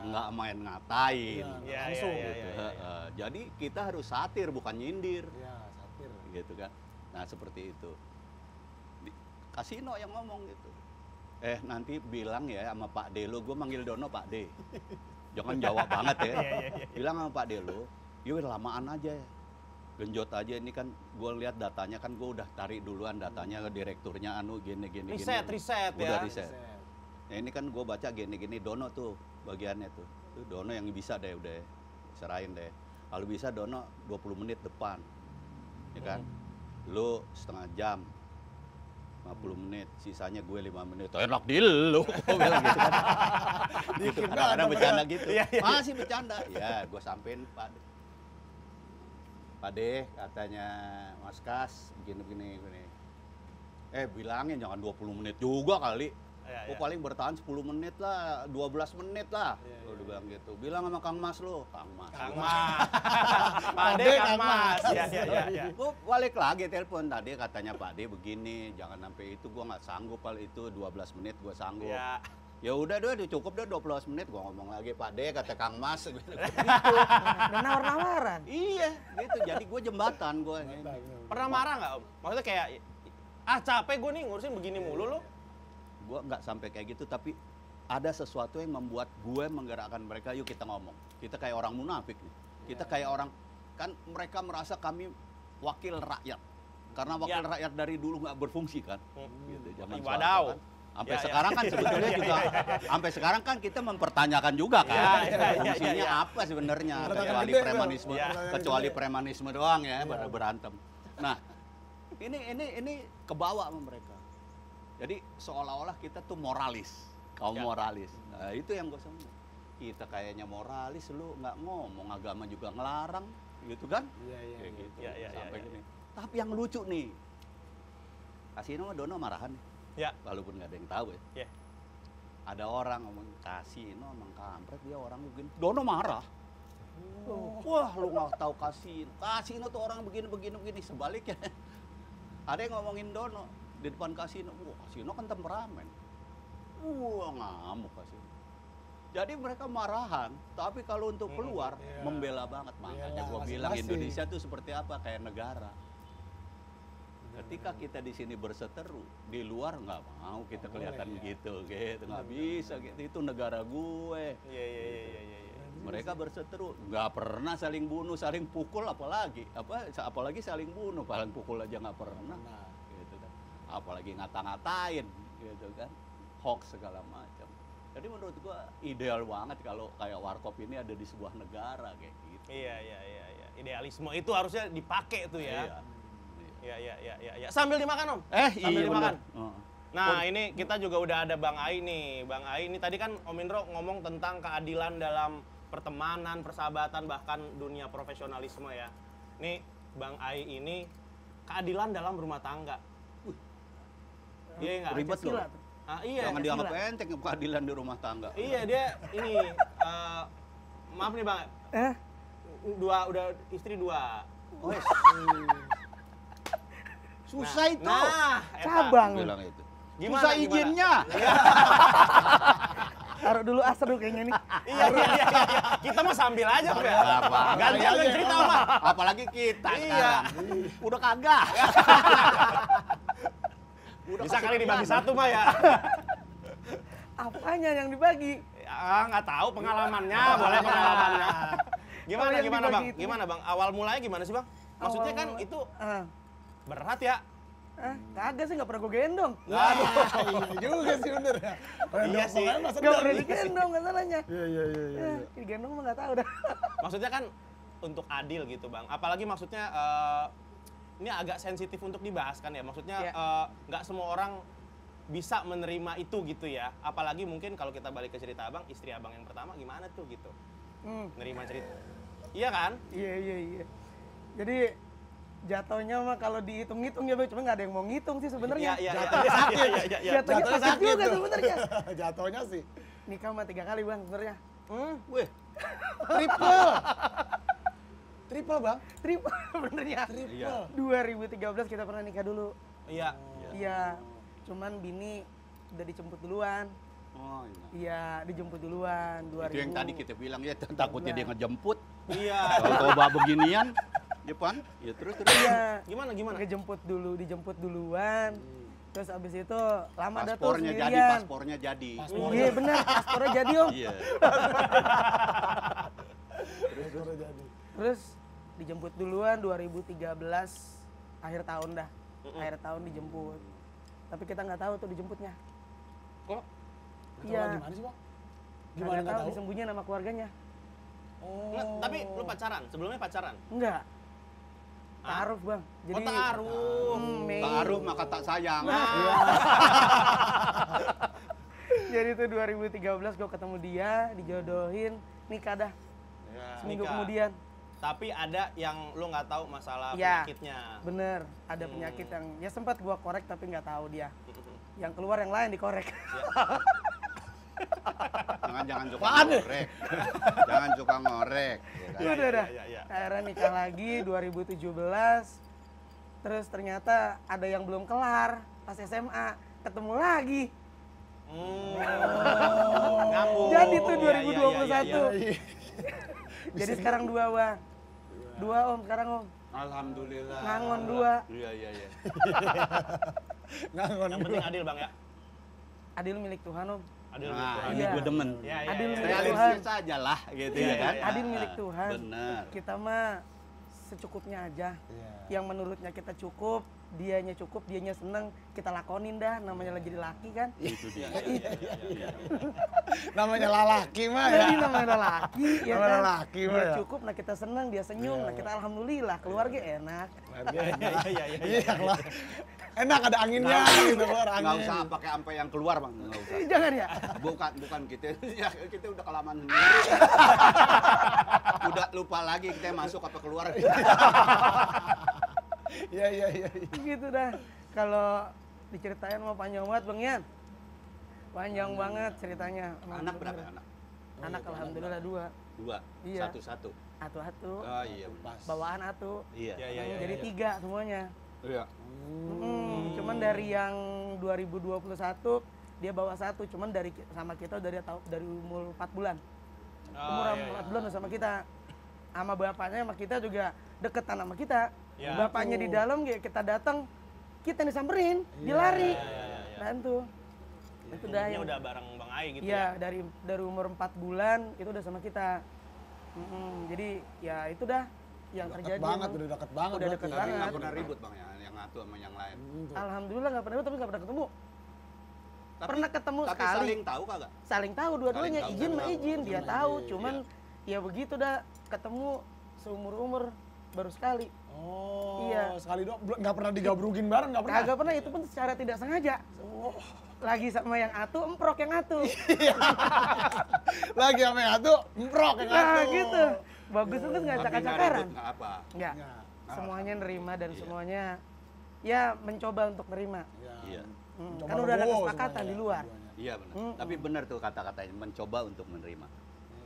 nggak main ngatain. Iya, Langsung. iya, Gitu. iya, iya. Jadi kita harus satir bukan nyindir, Ya, satir. gitu kan. Nah seperti itu. Di kasino yang ngomong gitu. Nanti bilang ya sama Pak Delo, gue manggil Dono Pak D. Jangan jawab banget ya. Bilang sama Pak Delo, yuk lamaan aja ya. Genjot aja ini kan gue lihat datanya kan gue udah tarik duluan datanya ke direkturnya gini. Riset Udah ya. riset. Nah, ini kan gue baca gini Dono tuh bagiannya tuh. Tuh Dono yang bisa deh udah serahin deh. Kalau bisa Dono 20 menit depan. Ya kan? Lu setengah jam. 50 menit, sisanya gue 5 menit. Enak di lu, gue bilang gitu kan. Gitu, kadang-kadang bercanda gitu. Masih bercanda. Ya, gue sampein Pak D, katanya Mas Kas, begini. Bilangin jangan 20 menit juga kali. Iya. Paling bertahan 10 menit lah, 12 menit lah. Udah bilang gitu. Bilang sama Kang Mas lo, Kang Mas. Kang Mas. Pak D, Kang Mas. Iya. Gue balik lagi telepon tadi katanya Pak D begini, jangan sampai itu gue nggak sanggup kalau itu 12 menit gue sanggup. Iya. Ya udah cukup 12 menit gue ngomong lagi Pak D kata Kang Mas gitu. Dan nawar-nawaran. Iya, gitu. Jadi gue jembatan gue. Pernah marah nggak Om? Maksudnya kayak, capek gue nih ngurusin begini mulu lo. Gue nggak sampai kayak gitu, tapi ada sesuatu yang membuat gue menggerakkan mereka. Yuk kita ngomong. Kita kayak orang munafik nih. Kita kayak orang, kan mereka merasa kami wakil rakyat. Karena wakil rakyat dari dulu nggak berfungsi kan. Gitu, zaman Soeharto Wadaw. kan. Sampai sekarang kan sebetulnya juga, sampai sekarang kan kita mempertanyakan juga kan. Fungsinya apa sebenarnya, kecuali premanisme, kecuali premanisme doang ya, berantem. Nah, ini kebawa sama mereka. Jadi seolah-olah kita tuh moralis, kaum moralis. Nah, itu yang gue seneng. Kita kayaknya moralis, lu nggak ngomong, agama juga ngelarang, gitu kan? Kayak gitu. Sampai gini. Tapi yang lucu nih, Kasino Dono marahan nih. Ya. Walaupun nggak ada yang tahu ya. Ya. Ada orang ngomong Kasino emang kampret, dia orang begini. Dono marah. Wah, lu nggak tahu Kasino tuh orang begini. Sebaliknya, ada yang ngomongin Dono di depan Kasino. Wah, Kasino kan temperamen. Wah, ngamuk Kasino. Jadi mereka marahan, tapi kalau untuk keluar membela banget. Makanya gue bilang Indonesia tuh seperti apa, kayak negara. Ketika kita di sini berseteru, di luar nggak mau kita kelihatan gitu, nggak bisa gitu. Itu negara gue. Iya. Mereka berseteru, nggak pernah saling bunuh, saling pukul, apalagi saling bunuh, paling pukul aja nggak pernah. Gitu kan. Apalagi ngata-ngatain, gitu kan, hoax segala macam. Jadi menurut gua ideal banget kalau kayak Warkop ini ada di sebuah negara kayak gitu. Iya. Idealisme itu harusnya dipakai tuh ya. Iya. Iya. Sambil dimakan Om. Sambil dimakan. Nah ini kita juga udah ada Bang Ai nih. Bang Ai ini tadi kan Om Indro ngomong tentang keadilan dalam pertemanan, persahabatan, bahkan dunia profesionalisme ya. Nih Bang Ai ini keadilan dalam rumah tangga. Iya nggak? Ribet loh. Iya. Jangan dianggap enteng keadilan di rumah tangga. Iya dia ini maaf nih Bang. Udah istri 2. Susah itu. Nah, Cabang. Bilang itu. Gimana, Susah izinnya. Taruh dulu seru kayaknya nih. Iya. Kita mah sambil aja Om ya. Gantian yang cerita mah. Apalagi kita sekarang. Udah kagak. Bisa kali dibagi satu mah ya. Apanya yang dibagi? Nggak tahu pengalamannya, boleh pengalamannya. Gimana yang Bang? dibagi itu. Gimana Bang? Awal mulanya gimana sih Bang? Maksudnya kan itu berat ya. Kagak sih, nggak pernah gue gendong. Ini juga sih bener ya. Iya sih. Nggak pernah digendong masalahnya. Iya. Digendong mah nggak tahu dah. Maksudnya kan untuk adil gitu Bang. Apalagi maksudnya ini agak sensitif untuk dibahas kan ya. Maksudnya nggak semua orang bisa menerima itu gitu ya. Apalagi mungkin kalau kita balik ke cerita Abang, istri Abang yang pertama gimana tuh gitu. Nerima cerita. Iya kan? Iya. Jadi Jatuhnya mah kalau dihitung-hitung ya Bang, cuma nggak ada yang mau ngitung sih sebenarnya. Iya. Jatuhnya sakit. Jatuhnya sakit juga tuh. sebenarnya. Jatuhnya sih. Nikah mah 3 kali Bang sebenarnya. Wih, Triple. Triple bang. Triple benernya. Triple. 2013 kita pernah nikah dulu. Iya. Iya. Cuman bini udah dijemput duluan. oh iya. Iya, dijemput duluan 2000. Itu yang tadi kita bilang ya, takutnya dia ngejemput. Iya. Kalau coba beginian, depan, ya terus. Iya. Gimana? Dijemput duluan. Terus abis itu lama dah tuh Paspornya sendirian. jadi, paspornya jadi. Iya benar, paspornya jadi Om. Iya. Triple jadi. Terus dijemput duluan 2013 akhir tahun dah. Akhir tahun dijemput. Tapi kita nggak tahu tuh dijemputnya. Kok? Iya. Gimana sih bang? Gimana nggak tahu disembunyiin sama keluarganya. Oh. Nggak, tapi lu pacaran? Sebelumnya pacaran? Enggak. Hah? Taruh Bang. Oh, taruh. Mei. Taruh maka tak sayang. Jadi itu 2013 gue ketemu dia, dijodohin, nikah dah. Seminggu Nikah. kemudian. Tapi ada yang lu nggak tahu masalah Iya. penyakitnya. Bener, ada penyakit yang ya sempat gua korek tapi nggak tahu dia. Yang keluar yang lain dikorek. Jangan suka Apaan ya? ngorek. Jangan suka ngorek. Ya kan? Udah dah. Iya. Akhirnya nikah lagi 2017. Terus ternyata ada yang belum kelar pas SMA, ketemu lagi. Nyambung. Jadi tuh Iya, iya, 2021. iya. Jadi sekarang 2 Bang. 2 Om sekarang Om. Alhamdulillah. Ngangon 2. Iya. Ngangon Yang penting adil bang ya. Adil milik Tuhan Om. Adil Nah, gitu. ini Iya. gue demen. Iya. Adil milik Realistis Tuhan. saja lah, gitu Iya, ya kan? iya. Adil milik Tuhan. Benar. Kita mah secukupnya aja. Iya. Yang menurutnya kita cukup, dianya cukup, dianya seneng, kita lakonin dah. Namanya lagi jadi laki kan. Itu dia. Namanya lalaki mah ya. Jadi namanya laki, ya Namanya kan. laki mah Dia ya. cukup, nah kita seneng, dia senyum, nah kita alhamdulillah, keluarga enak. Iya. Iya keluar. Enak ada anginnya gitu keluar angin. Nggak usah pakai sampai yang keluar bang, nggak usah. Jangan ya. Bukan kita, ya kita udah kelamaan sendiri. Udah lupa lagi kita masuk apa keluar. Iya. Gitu dah. Kalau diceritain mau panjang banget Bang Yan. Panjang banget ceritanya. Anak berapa anak? Anak alhamdulillah 2. 2, Iya. 1. Atu-atu. Oh iya. Pas. Bawaan atu. Iya. Jadi 3 semuanya. Iya. Cuman dari yang 2021 dia bawa 1, cuman dari sama kita dari umur 4 bulan. Umur 4 bulan udah sama kita. Sama bapaknya sama kita juga deketan sama kita. Ya. Bapaknya di dalam kita datang, kita disamperin, dia lari. Bantu. Itu dah Ini yang udah bareng Bang Ai gitu iya, ya. dari umur 4 bulan itu udah sama kita. Jadi ya itu dah yang Deket terjadi. banget, emang. udah deket banget. Udah berarti deket ya. Tapi banget. nggak pernah ribut bang ya, yang satu sama yang lain. Alhamdulillah nggak pernah, tapi nggak pernah ketemu. Pernah ketemu Tapi sekali. saling tahu kagak? Saling tahu dua-duanya, Saling tahu, izin mah saling tahu. izin, dia Izin mah tahu. izin, Cuman ya begitu dah ketemu seumur-umur baru sekali. Oh, Iya. sekali doang. Nggak pernah digabrugin bareng, nggak pernah. Kagak pernah, itu pun secara tidak sengaja. Lagi sama yang atu, emprok yang atu. Lagi sama yang satu, emprok yang Nah satu. gitu. Bagus itu Tapi nggak ngacak-ngacaran. ribut, nggak apa. Enggak. Nggak. Semuanya nerima dan Iya. semuanya ya mencoba untuk nerima. Iya. Coba Kan udah ada legowo kesepakatan semuanya, di luar. dua-duanya. Iya benar. Tapi benar tuh kata-katanya, mencoba untuk menerima.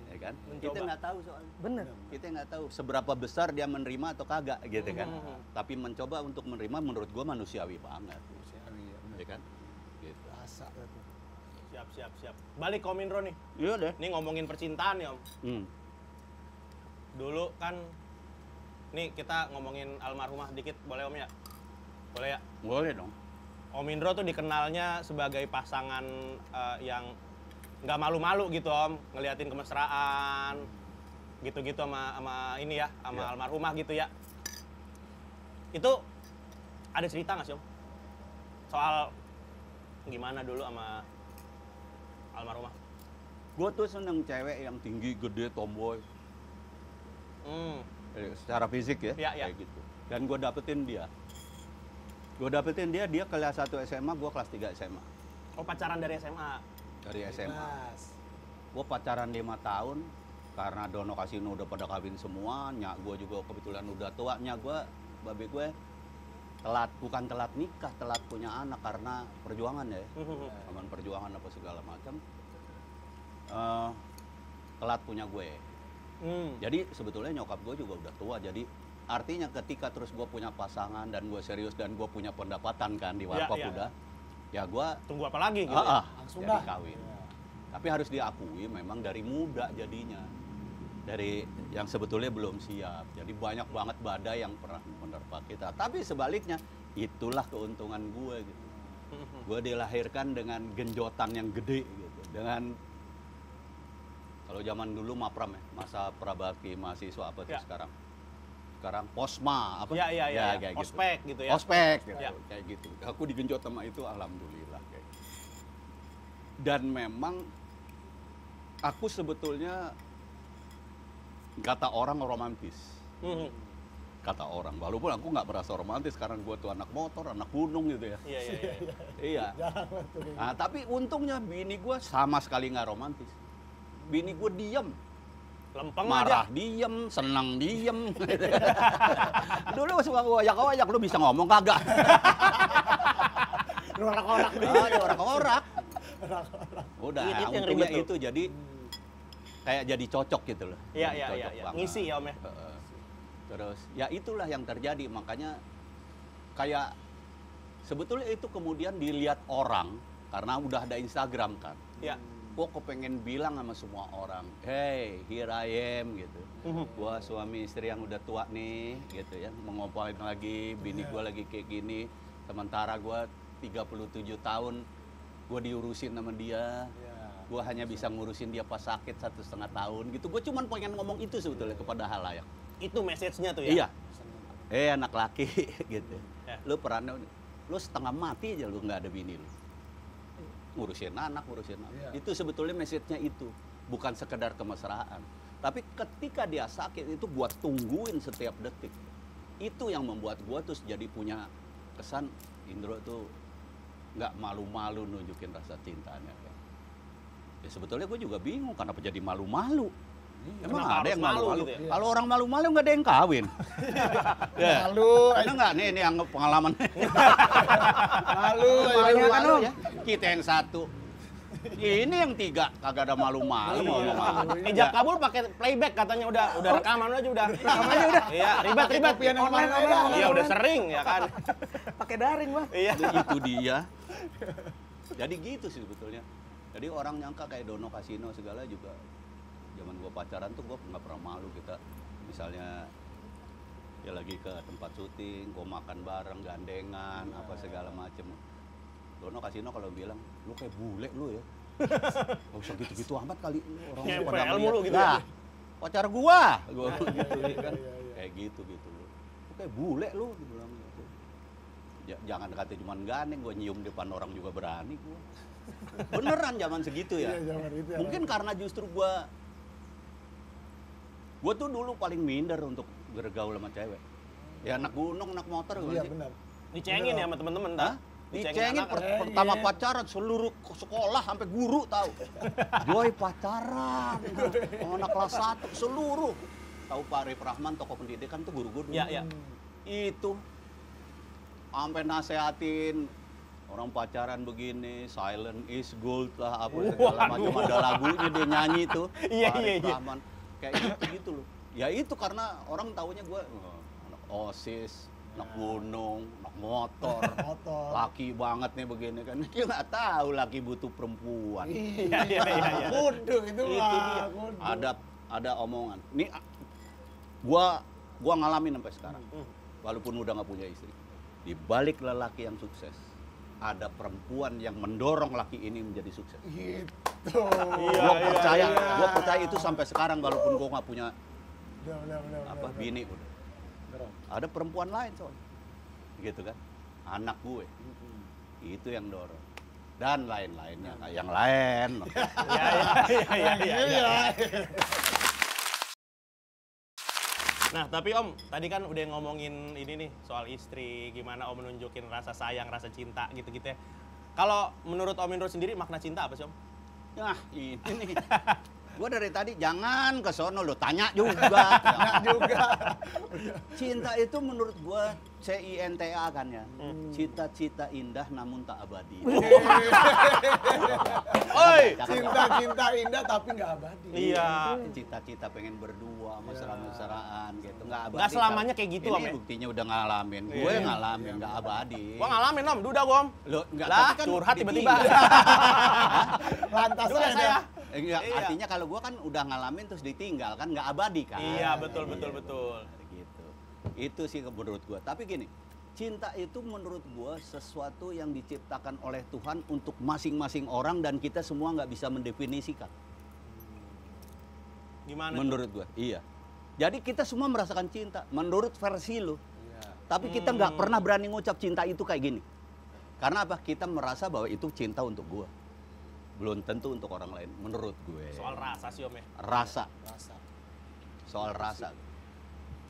Ya kan? Mencoba. Kita nggak tahu soalnya. Bener. Kita nggak tahu seberapa besar dia menerima atau kagak gitu kan. Tapi mencoba untuk menerima menurut gua manusiawi banget. Iya, bener. Ya kan? Gitu. Rasa itu. Siap. Balik ke Om Indro nih. Iya deh. Ini ngomongin percintaan ya Om. Dulu kan, nih kita ngomongin almarhumah dikit, boleh Om ya? Boleh ya? Boleh dong. Om Indro tuh dikenalnya sebagai pasangan yang nggak malu-malu gitu Om, ngeliatin kemesraan, gitu-gitu sama ini ya, sama Iya. almarhumah gitu ya. Itu ada cerita nggak sih Om? Soal gimana dulu sama almarhumah? Gue tuh seneng cewek yang tinggi, gede, tomboy. Secara fisik ya, Iya. kayak gitu. Dan gue dapetin dia. Dia kelas 1 SMA, gue kelas 3 SMA. Oh pacaran dari SMA? Dari SMA. Mas. Gue pacaran 5 tahun, karena Dono Kasino udah pada kawin semua, nyak gue juga kebetulan udah tua, nyak gue babe gue bukan telat nikah, telat punya anak karena perjuangan ya. Aman perjuangan apa segala macam. Telat punya gue. Jadi sebetulnya nyokap gue juga udah tua, jadi artinya ketika terus gue punya pasangan dan gue serius dan gue punya pendapatan kan di warkop udah, ya gue tunggu apa lagi gitu ya? Langsung jadi dah. kawin. Tapi harus diakui memang dari muda jadinya, dari yang sebetulnya belum siap. Jadi banyak banget badai yang pernah menerpa kita. Tapi sebaliknya itulah keuntungan gue gitu. Gue dilahirkan dengan genjotan yang gede gitu, dengan kalau zaman dulu MAPRAM ya, masa prabakti mahasiswa apa tuh sekarang posma apa ya, kayak ospek gitu ya. Ospek gitu, Ya. kayak gitu. Aku digenjot sama itu alhamdulillah kayak gitu. Dan memang aku sebetulnya kata orang romantis. Kata orang, walaupun aku nggak merasa romantis karena gue tuh anak motor, anak gunung gitu ya. Iya. Nah, tapi untungnya bini gue sama sekali nggak romantis. Bini gue diem, Lempeng marah aja. diem, senang diem. Dulu suka goyak-goyak, lu bisa ngomong kagak? Orak-orak. Dia orak-orak. Udah, Itu yang untungnya ribet tuh. itu jadi kayak jadi cocok gitu loh. Iya, Jadi iya, cocok iya. banget. Ngisi ya Om ya. Terus ya itulah yang terjadi, makanya kayak sebetulnya itu kemudian dilihat orang karena udah ada Instagram kan. Iya. Kok pengen bilang sama semua orang, hey, here I am gitu. Gua suami istri yang udah tua nih gitu ya, mau ngapain lagi, bini gua lagi kayak gini. Sementara gua 37 tahun, gua diurusin sama dia. Gua hanya bisa ngurusin dia pas sakit 1,5 tahun gitu. Gua cuman pengen ngomong itu sebetulnya kepada halayak. Itu message-nya tuh ya. Iya. Anak laki gitu. Ya. Lu perannya, lu setengah mati aja lu nggak ada bini lu. Ngurusin anak. Itu sebetulnya message-nya itu. Bukan sekedar kemesraan. Tapi ketika dia sakit itu buat tungguin setiap detik. Itu yang membuat gua tuh jadi punya kesan Indro tuh nggak malu-malu nunjukin rasa cintanya. Ya sebetulnya gue juga bingung kenapa jadi malu-malu. Emang Kenapa ada yang harus malu malu-malu? gitu ya? Kalau orang malu-malu nggak ada yang kawin. Ya. Malu. Ada nggak nih yang pengalaman? Malu. Malu ya. Kita yang satu. Ini yang tiga kagak ada malu-malu mau ngomong. Ijab kabul pakai playback katanya udah rekaman aja udah. Rekamannya udah. Iya, ribet. Online. Iya, udah sering ya kan. Pakai daring, Bang. Iya. Itu dia. Jadi gitu sih sebetulnya. Jadi orang nyangka kayak Dono Kasino segala juga. Zaman gua pacaran tuh gua nggak pernah malu, kita misalnya ya lagi ke tempat syuting, gua makan bareng, gandengan, apa segala macem. Dono Kasino kalau bilang, lu kayak bule lu ya. Gak usah gitu-gitu amat kali orang Ngepel pada ngeliat. mulu gitu ya. Nah, pacar gua gitu kan. Kayak gitu lu. Lu kayak bule lu dibilang gitu. Jangan kata cuman gandeng, gua nyium depan orang juga berani gua. Beneran zaman segitu ya. Iya, zaman itu ya. Mungkin karena justru gua tuh dulu paling minder untuk bergaul sama cewek. Ya anak gunung, anak motor gimana Iya sih? benar. Dicengin ya sama temen-temen Hah? dah. Dicengin anak. pertama pacaran seluruh sekolah sampai guru tahu. Joy pacaran sama anak kelas 1 seluruh. Tahu Pak Arif Rahman tokoh pendidikan tuh guru-guru. Iya. Itu sampai nasehatin orang pacaran begini, silent is gold lah apa segala macam, ada lagunya dia nyanyi tuh. Iya, Pak Arif iya. Rahman. Kayak gitu loh. Ya itu karena orang taunya gue anak OSIS, anak gunung, anak motor, laki banget nih begini kan. Dia nggak tahu laki butuh perempuan. Iya. Kudu itu Itu lah. dia. Ada omongan. Nih gua ngalamin sampai sekarang. Walaupun udah nggak punya istri. Di balik lelaki yang sukses, ada perempuan yang mendorong laki ini menjadi sukses. Gitu. Gua percaya itu sampai sekarang walaupun gua nggak punya Benar. bini udah. Ada perempuan lain soalnya. Gitu kan. Anak gue. Itu yang dorong. Dan lain-lainnya, yang lain. Iya. Nah, tapi Om, tadi kan udah ngomongin ini nih soal istri, gimana Om menunjukin rasa sayang, rasa cinta gitu-gitu ya. Kalau menurut Om Indro sendiri makna cinta apa sih Om? Nah, ini nih. Gua dari tadi jangan ke sono lo, tanya juga. Nah, juga. Cinta itu menurut gua CINTA kan ya. Cita-cita indah namun tak abadi. Oi. Cinta indah tapi nggak abadi. Iya. Cita-cita pengen berdua, mesra-mesraan gitu, nggak abadi. Nggak selamanya kayak gitu, Ini Om, ya? buktinya udah ngalamin. Gue ngalamin, nggak abadi. Gua ngalamin Om, duda gua Om. Lo nggak Lah, tapi kan curhat tiba-tiba. ditinggal. Lantas Duda aja. saya. Enggak, Iya. artinya kalau gua kan udah ngalamin terus ditinggal kan nggak abadi kan. Iya, betul, betul, betul. Gitu. Itu sih menurut gua. Tapi gini, cinta itu menurut gua sesuatu yang diciptakan oleh Tuhan untuk masing-masing orang dan kita semua nggak bisa mendefinisikan. Gimana? Menurut gua, iya. Jadi kita semua merasakan cinta menurut versi lu. Tapi kita nggak pernah berani ngucap cinta itu kayak gini. Karena apa? Kita merasa bahwa itu cinta untuk gua. Belum tentu untuk orang lain menurut gue. Soal rasa sih Om ya. Rasa. Soal rasa.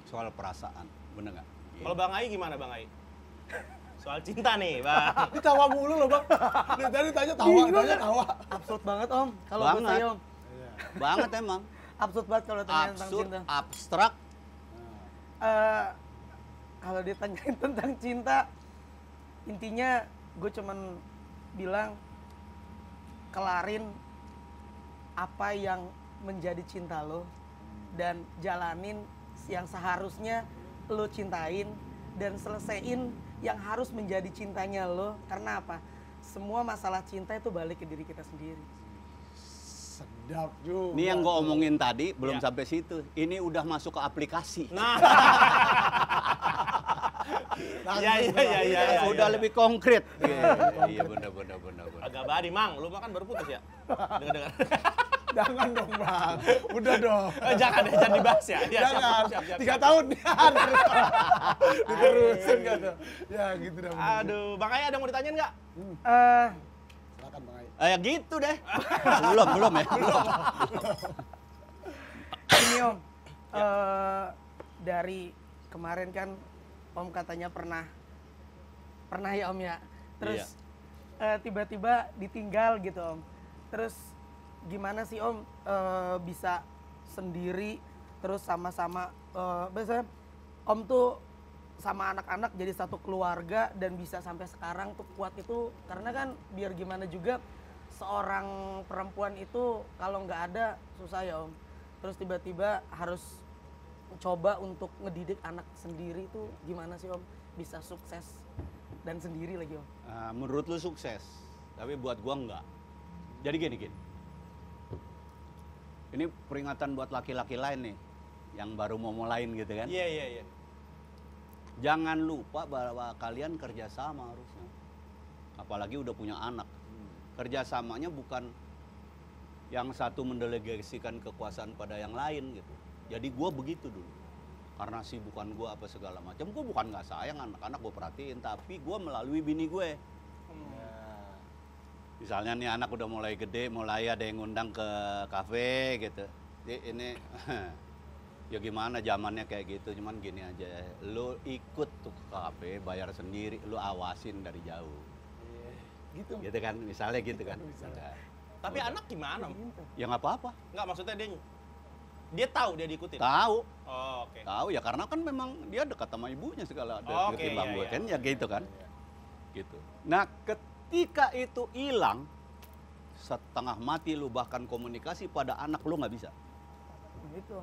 Soal perasaan. Bener nggak? Kalau Bang Ai gimana Bang Ai? Soal cinta nih, Bang. Ini tawa mulu loh bang. Dari tadi tanya tawa. Absurd banget Om. Kalau Banget. buat saya Om. Banget emang. Absurd banget kalau tanya tentang Absurd, cinta. abstrak. Kalau ditanyain tentang cinta, intinya gue cuman bilang kelarin apa yang menjadi cinta lo dan jalanin yang seharusnya lo cintain dan selesaiin yang harus menjadi cintanya lo. Karena apa? Semua masalah cinta itu balik ke diri kita sendiri. Sedap juga. Ini yang gue omongin tadi belum Ya. sampai situ. Ini udah masuk ke aplikasi. Nah. Iya. Udah lebih konkret. Iya benar. Agak badi, Mang. Lu makan baru putus ya? Dengar. Jangan dong bang. Udah dong. Jangan dibahas ya. Iya, Jangan. siap. 3 tahun ya. Diterusin kan tuh. Ya gitu dah. Aduh, Bang Ai ada yang mau ditanyain nggak? Silakan bang Ai. Ya gitu deh. belum ya. Ini Om, dari kemarin kan Om katanya pernah ya Om ya. Terus tiba-tiba ditinggal gitu Om. Terus gimana sih Om bisa sendiri terus sama-sama biasanya Om tuh sama anak-anak jadi satu keluarga dan bisa sampai sekarang tuh kuat itu karena kan biar gimana juga seorang perempuan itu kalau nggak ada susah ya Om. Terus tiba-tiba harus coba untuk ngedidik anak sendiri tuh gimana sih Om bisa sukses dan sendiri lagi Om? Menurut lu sukses, tapi buat gua enggak. Jadi gini. Ini peringatan buat laki-laki lain nih, yang baru mau mulain gitu kan. Iya. Jangan lupa bahwa kalian kerjasama harusnya. Apalagi udah punya anak. Kerjasamanya bukan yang satu mendelegasikan kekuasaan pada yang lain gitu. Jadi gue begitu dulu. Karena sibukan gue apa segala macam, gue bukan nggak sayang anak-anak gue perhatiin, tapi gue melalui bini gue. Misalnya nih anak udah mulai gede, mulai ada yang ngundang ke kafe gitu. Ini ya gimana zamannya kayak gitu, cuman gini aja, lu ikut tuh ke kafe, bayar sendiri, lu awasin dari jauh. Gitu. Gitu kan, misalnya gitu kan. Udah. Tapi anak gimana? Om? Ya nggak apa-apa. Nggak, maksudnya dia tahu dia diikutin. Tahu. Oh, oke. Tahu ya karena kan memang dia dekat sama ibunya segala Oke, ketimbang iya, gue iya. kan ya gitu kan. Gitu. Nah, ketika itu hilang setengah mati lu bahkan komunikasi pada anak lu nggak bisa. Gitu.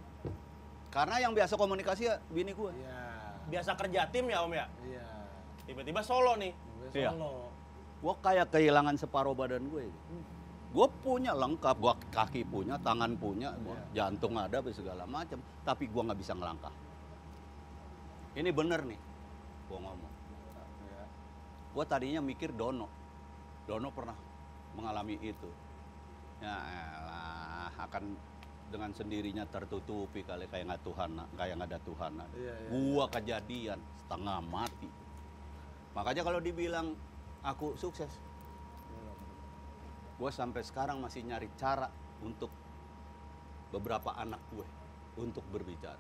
Karena yang biasa komunikasi ya bini gue. Iya. Biasa kerja tim ya Om ya? Iya. Tiba-tiba solo nih. Iya. Solo. Gue kayak kehilangan separuh badan gue. Gue punya lengkap, gue kaki punya, tangan punya, gua jantung ada, segala macam. Tapi gue nggak bisa ngelangkah. Ini bener nih, gue ngomong. Gue tadinya mikir Dono pernah mengalami itu. Ya elah, akan dengan sendirinya tertutupi kali kayak nggak ada Tuhan. Gua kejadian setengah mati. Makanya kalau dibilang aku sukses, gue sampai sekarang masih nyari cara untuk beberapa anak gue untuk berbicara.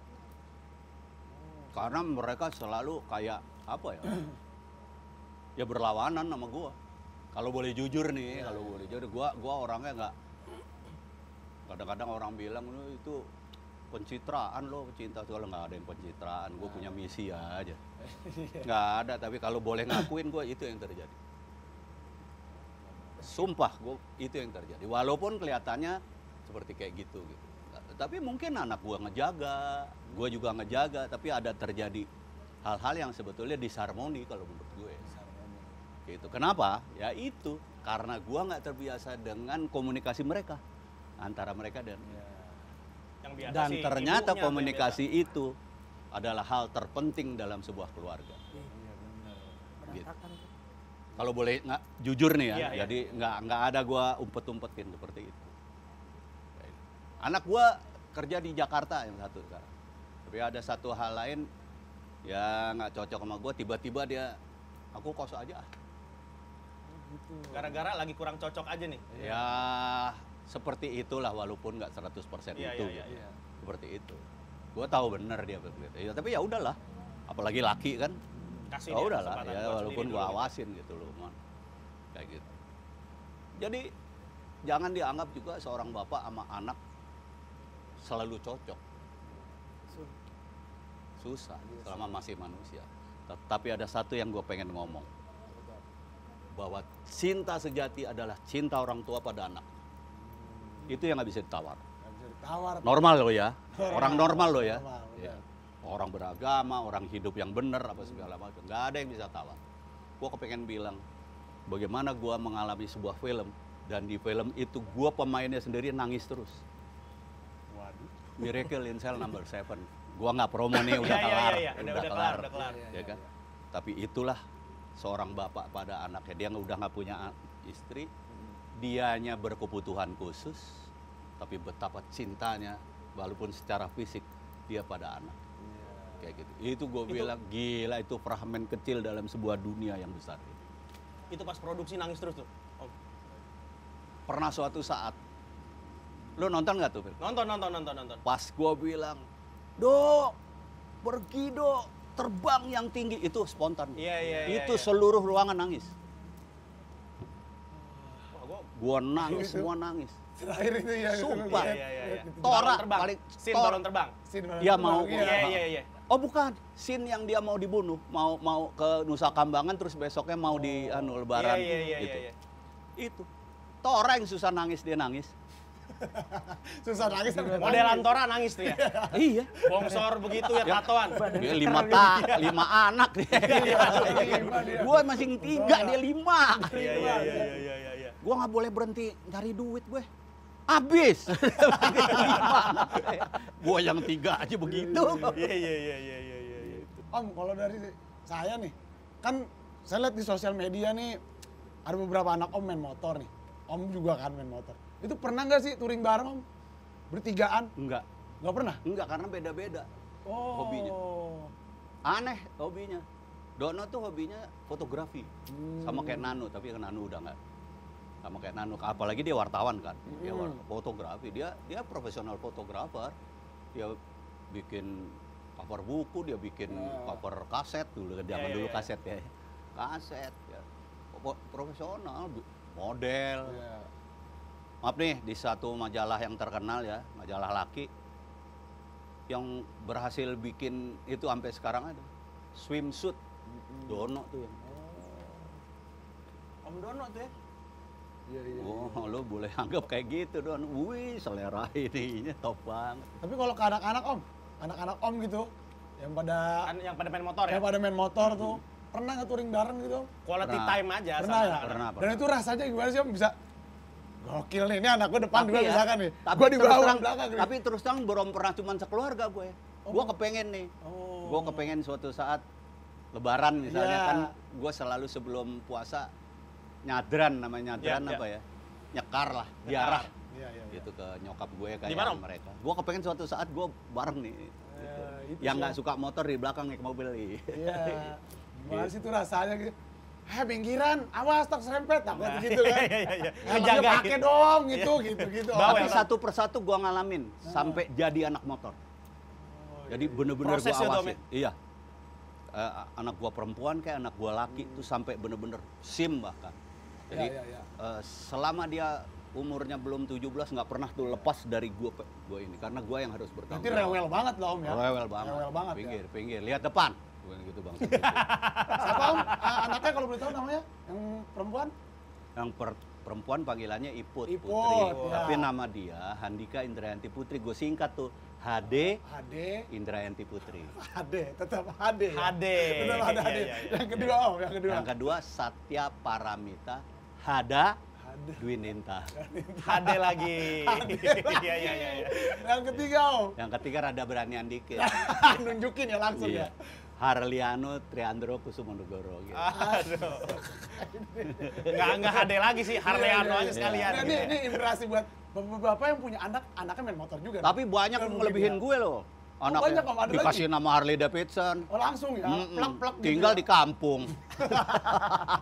Karena mereka selalu kayak apa ya? Ya berlawanan sama gue. Kalau boleh jujur nih, kalau boleh jujur, gue orangnya Kadang-kadang orang bilang lu itu pencitraan lo, pecinta. Kalau nggak ada yang pencitraan, gue punya misi aja. Nggak ada, tapi kalau boleh ngakuin gue itu yang terjadi. Sumpah gue itu yang terjadi. Walaupun kelihatannya seperti kayak gitu. Tapi mungkin anak gue ngejaga, gue juga ngejaga, tapi ada terjadi hal-hal yang sebetulnya disharmoni kalau menurut gue. Gitu. Kenapa? Ya itu karena gue nggak terbiasa dengan komunikasi mereka antara mereka dan Yang biasa dan sih ternyata ibunya tuh yang komunikasi itu adalah hal terpenting dalam sebuah keluarga. Gitu. Berantakan. Kalau boleh nggak jujur nih ya, Iya, iya. jadi nggak ada gue umpet-umpetin seperti itu. Anak gue kerja di Jakarta yang satu sekarang, tapi ada satu hal lain ya nggak cocok sama gue. Tiba-tiba dia, aku kos aja. biasa. Gara-gara lagi kurang cocok aja nih. Ya seperti itulah, walaupun nggak 100% Iya, itu. iya, gitu. iya. Seperti itu. Gue tahu bener dia begitu. Ya, tapi ya udahlah, apalagi laki kan. Kasih Ya dia udahlah, kesempatan ya buat walaupun sendiri gue dulu. awasin gitu loh, man. Kayak gitu. Jadi jangan dianggap juga seorang bapak sama anak selalu cocok. Susah selama masih manusia. Tapi ada satu yang gue pengen ngomong. Bahwa cinta sejati adalah cinta orang tua pada anak. Itu yang nggak bisa ditawar. Nggak bisa ditawar. Normal loh ya, orang normal loh ya. Normal, Ya. benar. Orang beragama, orang hidup yang benar apa segala macam. Nggak ada yang bisa tawar. Gue kepengen bilang, bagaimana gue mengalami sebuah film dan di film itu gue pemainnya sendiri nangis terus. Waduh. Miracle in Cell Number 7. Gue nggak promo nih, udah Iya, iya, kelar, iya, udah kelar, udah kelar. Ya kan? Tapi itulah seorang bapak pada anaknya. Dia udah nggak punya istri, dianya berkebutuhan khusus, tapi betapa cintanya, walaupun secara fisik dia pada anak. Kayak gitu. Itu gue bilang gila, itu fragmen kecil dalam sebuah dunia yang besar. Itu pas produksi nangis terus tuh. Om. Pernah suatu saat, lo nonton nggak tuh? Phil? Nonton. Pas gue bilang, Dok, pergi dok, terbang yang tinggi, itu spontan. Iya, Itu iya. seluruh ruangan nangis. Wah, gua Gua nangis, semua nangis. Terakhir itu ya. Sumpah. iya. Tora Balon terbang. paling Scene Tora. balon terbang. Dia mau- Iya. Oh bukan, scene yang dia mau dibunuh, mau ke Nusa Kambangan terus besoknya mau di lebaran. Iya. Gitu. Itu. Tora yang susah nangis, dia nangis. Susah nangis. Modelan Tora nangis tuh ya. Iya. Bongsor begitu ya, tatoan. Dia 5 anak dia. Gua masih 3, dia 5. Iya. Gua nggak boleh berhenti cari duit gue. Habis. Gua yang 3 aja begitu. Iya. Om, kalau dari saya nih, kan saya lihat di sosial media nih, ada beberapa anak om main motor nih. Om juga kan main motor. Itu pernah nggak sih touring bareng om? Bertigaan? Enggak, Nggak pernah? karena beda-beda Oh. hobinya. Aneh hobinya. Dono tuh hobinya fotografi. Sama kayak Nanu, tapi Nanu udah nggak. Sama kayak Nanu, apalagi dia wartawan kan. Dia fotografi, dia profesional fotografer. Dia bikin cover buku, dia bikin cover kaset dulu, zaman dulu Iya. kaset ya. Kaset ya. Profesional, model. Iya. Maaf nih, di satu majalah yang terkenal ya, majalah laki, yang berhasil bikin itu sampai sekarang ada. Swimsuit, Dono tuh yang. Om Dono tuh ya. Iya. Oh, lo boleh anggap kayak gitu, Don. Wih, selera ininya top banget. Tapi kalau ke anak-anak om, anak-anak om gitu, yang pada Kan yang pada main motor ya. yang pada main motor tuh, pernah nggak touring bareng gitu om? Quality Pernah. time aja Pernah sama ya? anak-anak. Dan itu rasanya gimana sih om? Bisa gokil nih, ini anak gue depan gue misalkan nih. tapi Gue di terus bawah terang- belakang nih. Tapi terus terang belum pernah cuman sekeluarga gue. Gue kepengen nih. Oh. Gue kepengen suatu saat Lebaran misalnya Iya. kan, gue selalu sebelum puasa nyadran, namanya nyadran Iya, apa ya? Nyekar lah, ziarah Iya, iya, iya. gitu ke nyokap gue Di mana, kayak Om? mereka. Gue kepengen suatu saat gue bareng nih. Gitu. itu Yang sih, nggak Om. suka motor di belakang naik mobil nih. Iya. Gimana sih itu rasanya gitu? Pinggiran, awas tak serempet, tak gitu kan? Iya. Helmnya Ngejaga pakai dong, gitu. Bawel. Tapi satu persatu gue ngalamin sampai jadi anak motor. Jadi bener-bener gue Proses ya, Tom, awasin. Iya. Anak gue perempuan kayak anak gue laki itu sampai bener-bener SIM bahkan. Jadi Iya. selama dia umurnya belum 17 nggak pernah tuh lepas dari gue ini karena gue yang harus bertanggung Berarti rewel banget lah Om ya. Rewel banget. Rewel banget pinggir, ya. pinggir, lihat depan. Gue gitu bang. Siapa Om? Anaknya kalau boleh tahu namanya? Yang perempuan? Yang perempuan panggilannya Iput, Iput, Putri. ya. Tapi nama dia Handika Indrayanti Putri. Gue singkat tuh HD HD. Indrayanti Putri. HD, tetap HD. Ya? HD. Tetap ada HD. Iya, iya, iya. Yang kedua Om, yang kedua. Yang kedua Satya Paramita Hada HD. Dwinenta. HD lagi. Iya, iya, iya. Yang ketiga Om. Yang ketiga rada beranian dikit. Nunjukin ya langsung Iya. ya. Harliano Triandro Kusumonegoro gitu. Aduh. Nggak HD lagi sih, Harleano aja sekalian. Nah, gitu ya. ini inspirasi buat bapak-bapak yang punya anak, anaknya main motor juga. Tapi banyak Kan yang mungkin ngelebihin ya. gue loh. Anaknya banyak, Om, ada dikasih lagi? nama Harley Davidson. Oh langsung ya, plak-plak gitu Tinggal ya. di kampung.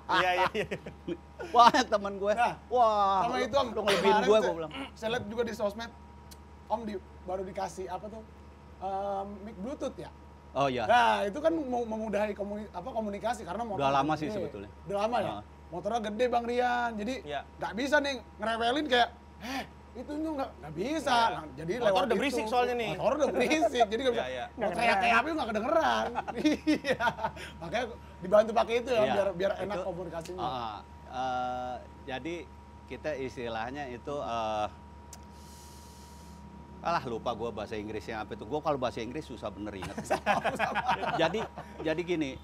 Iya, iya, iya. Banyak teman gue. Nah, Wah, sama itu Om, lu ngelebihin kemarin gue bilang. saya lihat juga di sosmed, Om baru dikasih apa tuh, mic Bluetooth ya? Oh iya. Nah itu kan mau memudahi komunikasi karena motor Udah lama gede. sih sebetulnya. Udah lama ya? Ah. Motornya gede Bang Rian, jadi Iya. nggak bisa nih ngerewelin kayak, itu nggak bisa. Iya. Nah, jadi Motor lewat udah itu. berisik soalnya nih. Motor udah berisik, jadi nggak bisa. Iya, iya. Mau teriak-teriak apa nggak kedengeran. Iya, makanya dibantu pakai itu ya, Iya. biar enak Itu, komunikasinya. jadi kita istilahnya itu alah lupa gue bahasa Inggrisnya apa itu. Gue kalau bahasa Inggris susah bener inget. jadi gini,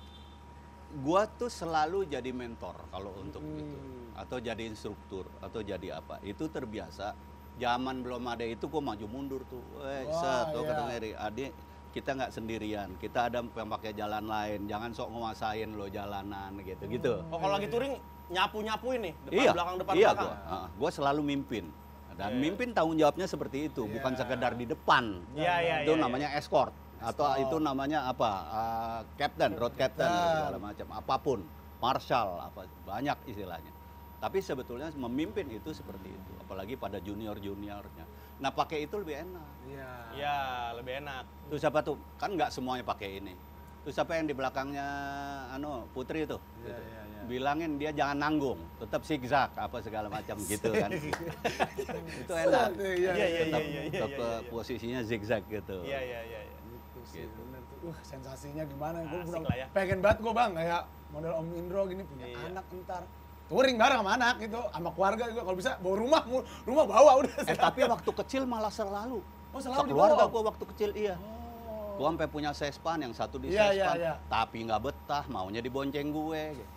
gue tuh selalu jadi mentor kalau untuk itu, atau jadi instruktur, atau jadi apa. Itu terbiasa. Zaman belum ada itu gue maju mundur tuh. Wah, Tuh iya. kata Mary, adik kita nggak sendirian, kita ada yang pakai jalan lain. Jangan sok nguasain lo jalanan gitu. Oh, kalau lagi touring nyapu-nyapuin nih, depan Iya, belakang. gue selalu mimpin. Dan Iya, iya. mimpin tanggung jawabnya seperti itu, bukan sekedar di depan. Iya, iya, Itu iya, namanya escort atau itu namanya apa? Captain, road captain segala macam, apapun, marshal apa banyak istilahnya. Tapi sebetulnya memimpin itu seperti itu, apalagi pada junior-juniornya. Nah, pakai itu lebih enak. Iya. Iya, lebih enak. Tuh siapa tuh? Kan nggak semuanya pakai ini. Tuh siapa yang di belakangnya Putri itu? Iya, Gitu. iya, iya. Bilangin dia jangan nanggung, tetap zigzag apa segala macam gitu kan. Itu enak. Iya, Iya, iya, Tetap, iya, iya, tetap iya, iya. posisinya zigzag gitu. Iya, iya, iya. iya. Gitu sih, Gitu. bener tuh. Sensasinya gimana? Gue Asik lah ya. pengen banget gue Bang, kayak model Om Indro gini punya Iya. anak ntar. Touring bareng sama anak gitu, sama keluarga juga kalau bisa bawa rumah bawa udah. Tapi waktu kecil malah selalu. Oh, selalu Keluarga dibawa? gue waktu kecil iya. Oh. Gue sampai punya sespan, yang satu di Iya, sespan, iya, iya. tapi nggak betah, maunya dibonceng gue. Gitu.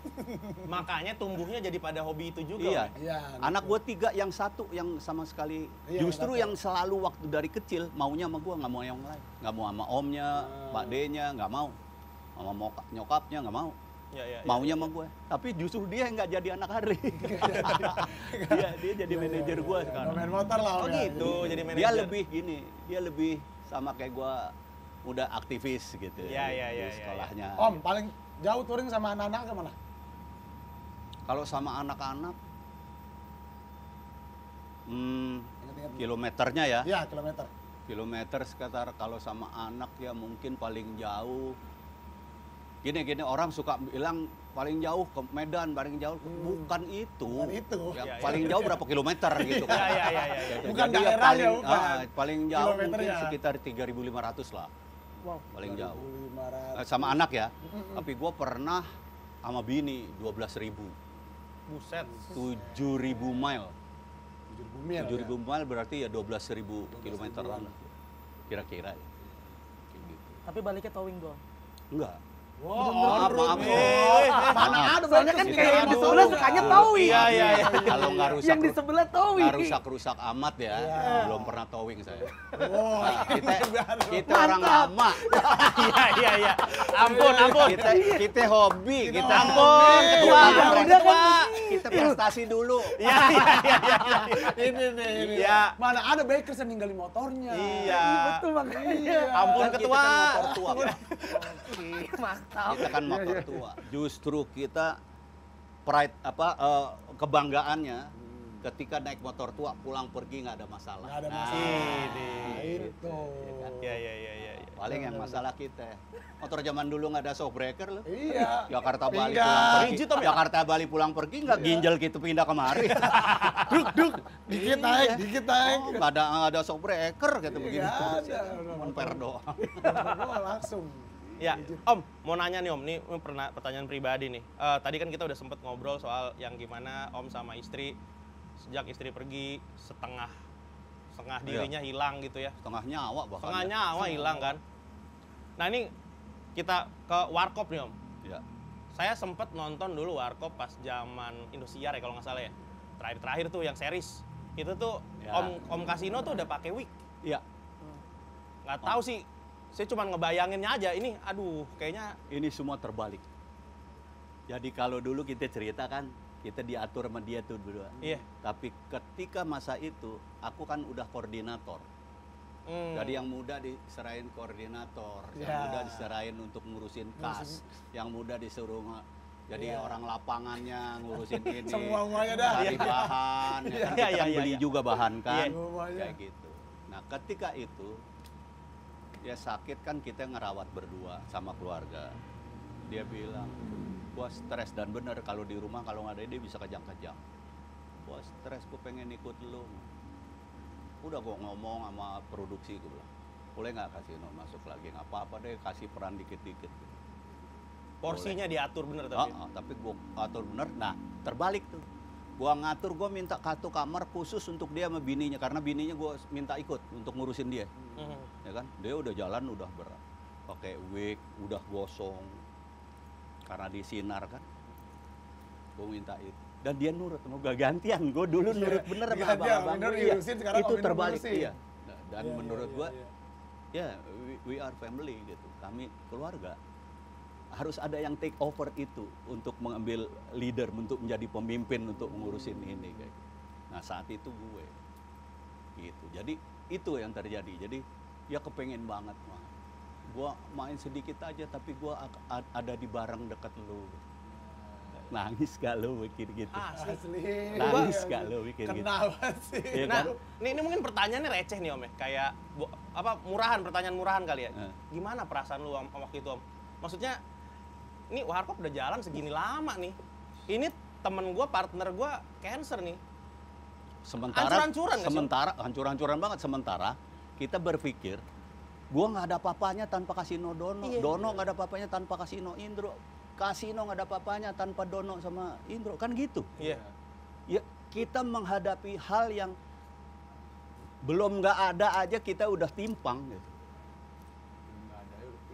Makanya tumbuhnya jadi pada hobi itu juga. Iya. Om, ya? Iya. Anak gue 3, yang satu yang sama sekali Iya, justru nggak yang selalu waktu dari kecil maunya sama gue, nggak mau yang lain, nggak mau sama omnya, Pak D-nya, nggak mau, sama nyokapnya nggak mau, Iya, iya, iya. maunya sama gue. Tapi justru dia yang nggak jadi anak Harley. dia jadi manajer gue sekarang. Main motor lah. Oh Om, ya. gitu, jadi manajer. Dia lebih gini, dia lebih sama kayak gue, udah aktivis gitu Iya, iya, di iya, iya, sekolahnya. Om, paling jauh touring sama anak-anak kemana? Kalau sama anak-anak, Ingat-ingat. kilometernya ya. Iya, kilometer. Kilometer sekitar, kalau sama anak ya mungkin paling jauh. Gini orang suka bilang paling jauh ke Medan, paling jauh bukan itu. Bukan itu. Ya, Iya, paling jauh berapa kilometer gitu kan. Iya, iya, iya, iya. Gitu. Bukan Jadi ya daerahnya, paling, bukan. paling jauh mungkin Kilometernya. sekitar 3.500 lah. Wow. Paling jauh. 2.500. Sama anak ya. Tapi gue pernah sama bini 12.000. Buset. 7.000 mile. 7.000 mil. 7.000 mile berarti ya 12.000 kilometeran kira-kira ya. Kayak gitu. Tapi baliknya towing doang. Enggak. Wow, Maaf. mana ada Soalnya kan bike kayak yang di gitu. sebelah sukanya towing. Iya, iya, iya. Kalau nggak rusak, Yang di sebelah towing. nggak rusak amat ya. Belum pernah towing saya. Wow. Nah, kita orang lama. Iya, iya, iya. Ampun, ampun. Kita hobi. Kita Ampun, ketua. Kita Udah kan kita prestasi dulu. Iya, iya, iya, iya. Ini nih, ini. Iya. Mana ada bikers yang ninggalin motornya. Iya. Betul makanya. Ampun, Kan kita ketua. kan motor tua. Oke, mantap. Kita kan motor tua. Justru kita pride kebanggaannya ketika naik motor tua pulang pergi nggak ada masalah. Nggak ada Nah, masalah. Ini. Itu. Iya. paling yang masalah kita. Motor zaman dulu nggak ada shockbreaker loh. Iya. Jakarta Bali Pindah. pulang pergi. Rigid, Om, ya? Jakarta Bali pulang pergi nggak ginjal gitu pindah kemari. Duk, dikit naik, dikit naik. Oh, nggak ada shockbreaker gitu begitu. Nggak ada. Monper doang. Oh, langsung. Ya, Om, mau nanya nih Om, ini pernah pertanyaan pribadi nih. Tadi kan kita udah sempet ngobrol soal yang gimana Om sama istri sejak istri pergi setengah dirinya hilang gitu ya. Setengah nyawa bahkan. Setengah ya. nyawa hilang kan. Nah ini kita ke Warkop nih Om. Ya. Saya sempet nonton dulu Warkop pas zaman Indosiar ya kalau nggak salah ya. Terakhir tuh yang series. Itu tuh Ya. Om Kasino tuh udah pakai wig. Iya. Nggak tahu sih. Saya cuma ngebayanginnya aja. Ini aduh kayaknya Ini semua terbalik. Jadi kalau dulu kita cerita kan, kita diatur sama dia tuh dulu. iya. Tapi ketika masa itu, aku kan udah koordinator. Jadi yang muda diserahin koordinator, yang Ya. muda diserahin untuk ngurusin kas, yang muda disuruh jadi Ya. orang lapangannya ngurusin ini. Semuanya dah. Cari bahan, ya kan Iya, kita kan iya, beli iya. juga bahan kan. Iya. Semuanya. Kayak gitu. Nah, ketika itu dia sakit kan kita ngerawat berdua sama keluarga. Dia bilang, gua stres dan bener kalau di rumah kalau nggak ada dia bisa kejang-kejang. Gua stres, gua pengen ikut lu. Udah gua ngomong sama produksi, gua bilang, boleh nggak Kasino masuk lagi? Nggak apa-apa deh, kasih peran dikit-dikit. porsinya diatur bener tapi. Tapi gua atur bener. Nah, terbalik tuh. Gua ngatur, gua minta satu kamar khusus untuk dia sama bininya karena bininya gua minta ikut untuk ngurusin dia. Mhm. Ya kan, dia udah jalan udah berat, pakai wig, udah gosong karena disinar kan. Gue minta itu dan dia nurut, mau gak gantian. Gue dulu nurut bener sama Gantian, abang-abang Minor gue, iya. diurusin, sekarang Itu Om Minor terbalik ngurusin. iya. Nah, dan Iya, menurut iya, gue iya. ya we are family gitu, kami keluarga. Harus ada yang take over itu untuk mengambil leader, untuk menjadi pemimpin, untuk mengurusin ini kayak gitu. Nah saat itu gue gitu, jadi itu yang terjadi. Jadi ya kepengen banget mah gue main sedikit aja tapi gue ada di bareng deket lu. Nangis gak lu bikin gitu? Asli. Asli. Nangis gak lu bikin gitu? Kenapa sih? Iya Nah, kan? ini mungkin pertanyaannya receh nih Om ya. Kayak pertanyaan murahan kali ya. Eh. Gimana perasaan lu waktu itu Om? Maksudnya ini Warkop udah jalan segini lama nih. Ini temen gua, partner gua cancer nih. Sementara Hancur-hancuran nggak sih, Om? sementara hancur-hancuran banget. Sementara kita berpikir gua nggak ada apa-apanya tanpa Kasino Dono. Iya. Dono nggak ada apa-apanya tanpa Kasino Indro. Kasino nggak ada apa-apanya tanpa Dono sama Indro. Kan gitu. Iya. Ya kita menghadapi hal yang belum nggak ada aja kita udah timpang gitu.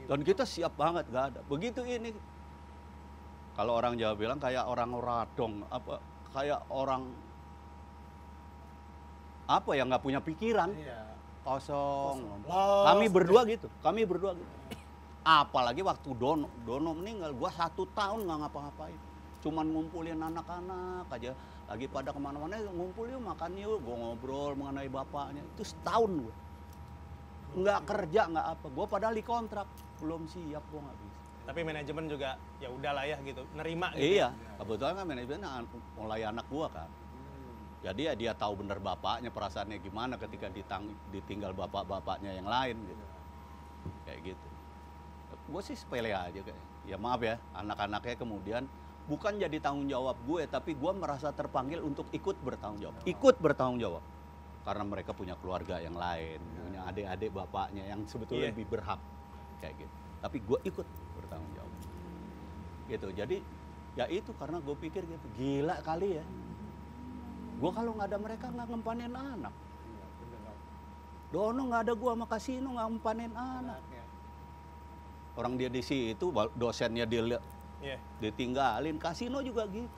Dan kita siap banget nggak ada. Begitu ini kalau orang Jawa bilang kayak orang radong, apa kayak orang apa yang nggak punya pikiran, Iya. kosong. Lost. Kami berdua gitu. Apalagi waktu Dono meninggal, gua 1 tahun nggak ngapa-ngapain. Cuman ngumpulin anak-anak aja, lagi pada kemana-mana ngumpul yuk makan yuk, gua ngobrol mengenai bapaknya. Itu setahun gua. Nggak kerja nggak apa, gua padahal di kontrak belum siap, gua nggak bisa. Tapi manajemen juga ya udahlah ya gitu, nerima gitu. Iya, kebetulan kan manajemen mulai anak gua kan. Jadi ya dia tahu bener bapaknya perasaannya gimana ketika ditinggal bapak-bapaknya yang lain gitu. Kayak gitu. Gue sih sepele aja kayak. Ya maaf ya, anak-anaknya kemudian bukan jadi tanggung jawab gue, tapi gue merasa terpanggil untuk ikut bertanggung jawab. Ikut bertanggung jawab. Karena mereka punya keluarga yang lain, punya adik-adik bapaknya yang sebetulnya Iya. lebih berhak. Kayak gitu. Tapi gue ikut bertanggung jawab. Gitu. Jadi ya itu karena gue pikir gitu, gila kali ya. Gue kalau nggak ada mereka nggak ngempanin anak. Dono nggak ada gue sama Kasino nggak ngempanin anak. Orang dia di situ, dosennya dia Iya. ditinggalin, Kasino juga gitu.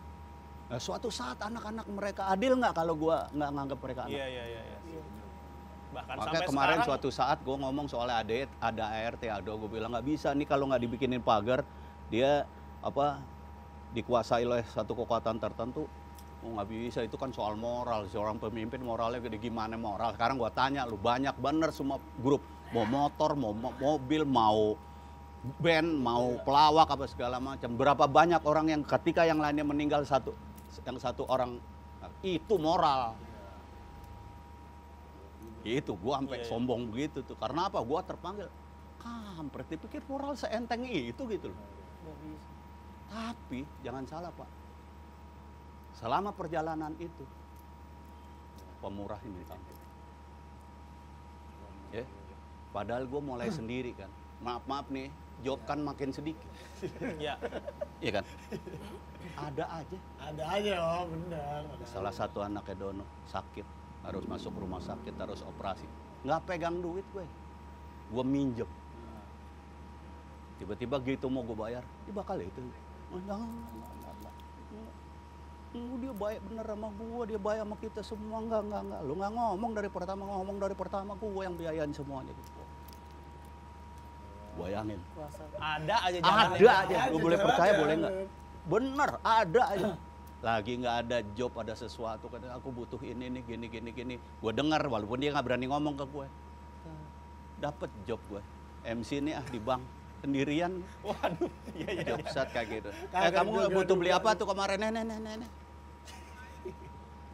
Nah, suatu saat anak-anak mereka adil nggak kalau gue nggak nganggap mereka anak? Iya. Bahkan Makanya sampai kemarin sekarang suatu saat gue ngomong soal ada ART, gue bilang nggak bisa nih kalau nggak dibikinin pagar, dia apa dikuasai oleh satu kekuatan tertentu. Oh, nggak bisa, itu kan soal moral, seorang pemimpin moralnya gede gimana moral. Sekarang gue tanya lu, banyak bener semua grup, mau motor, mau mobil, mau band, mau pelawak apa segala macam. Berapa banyak orang yang ketika yang lainnya meninggal yang satu orang Itu moral. Itu gua sampai sombong begitu tuh. Karena apa? Gua terpanggil. Kampret, dipikir moral seenteng itu gitu loh. Nggak bisa. Tapi jangan salah Pak. Selama perjalanan itu pemurah ini kampung. Ya. Padahal gua mulai sendiri kan. Maaf nih, job kan makin sedikit. Ya. Iya kan? Ada aja. Ada aja, oh bener. Salah satu anaknya Dono sakit, harus masuk rumah sakit, harus operasi. Nggak pegang duit gue minjem. Tiba-tiba gitu mau gue bayar, dia bakal itu. Oh, jangan. Dia baik bener sama gue, dia baik sama kita semua. Enggak. Lu nggak ngomong dari pertama, gue yang biayain semuanya. Gitu. Bayangin. Ada aja jalannya. Ada aja, lu boleh percaya boleh nggak? Bener, ada aja. Lagi nggak ada job, ada sesuatu, kadang aku butuh ini nih, gini. Gue dengar, walaupun dia nggak berani ngomong ke gue. Dapet job gue, MC ini di bank, sendirian. Waduh, iya. Job set kayak gitu. Kagak Kamu juga butuh beli juga. apa tuh kemarin? Nenek.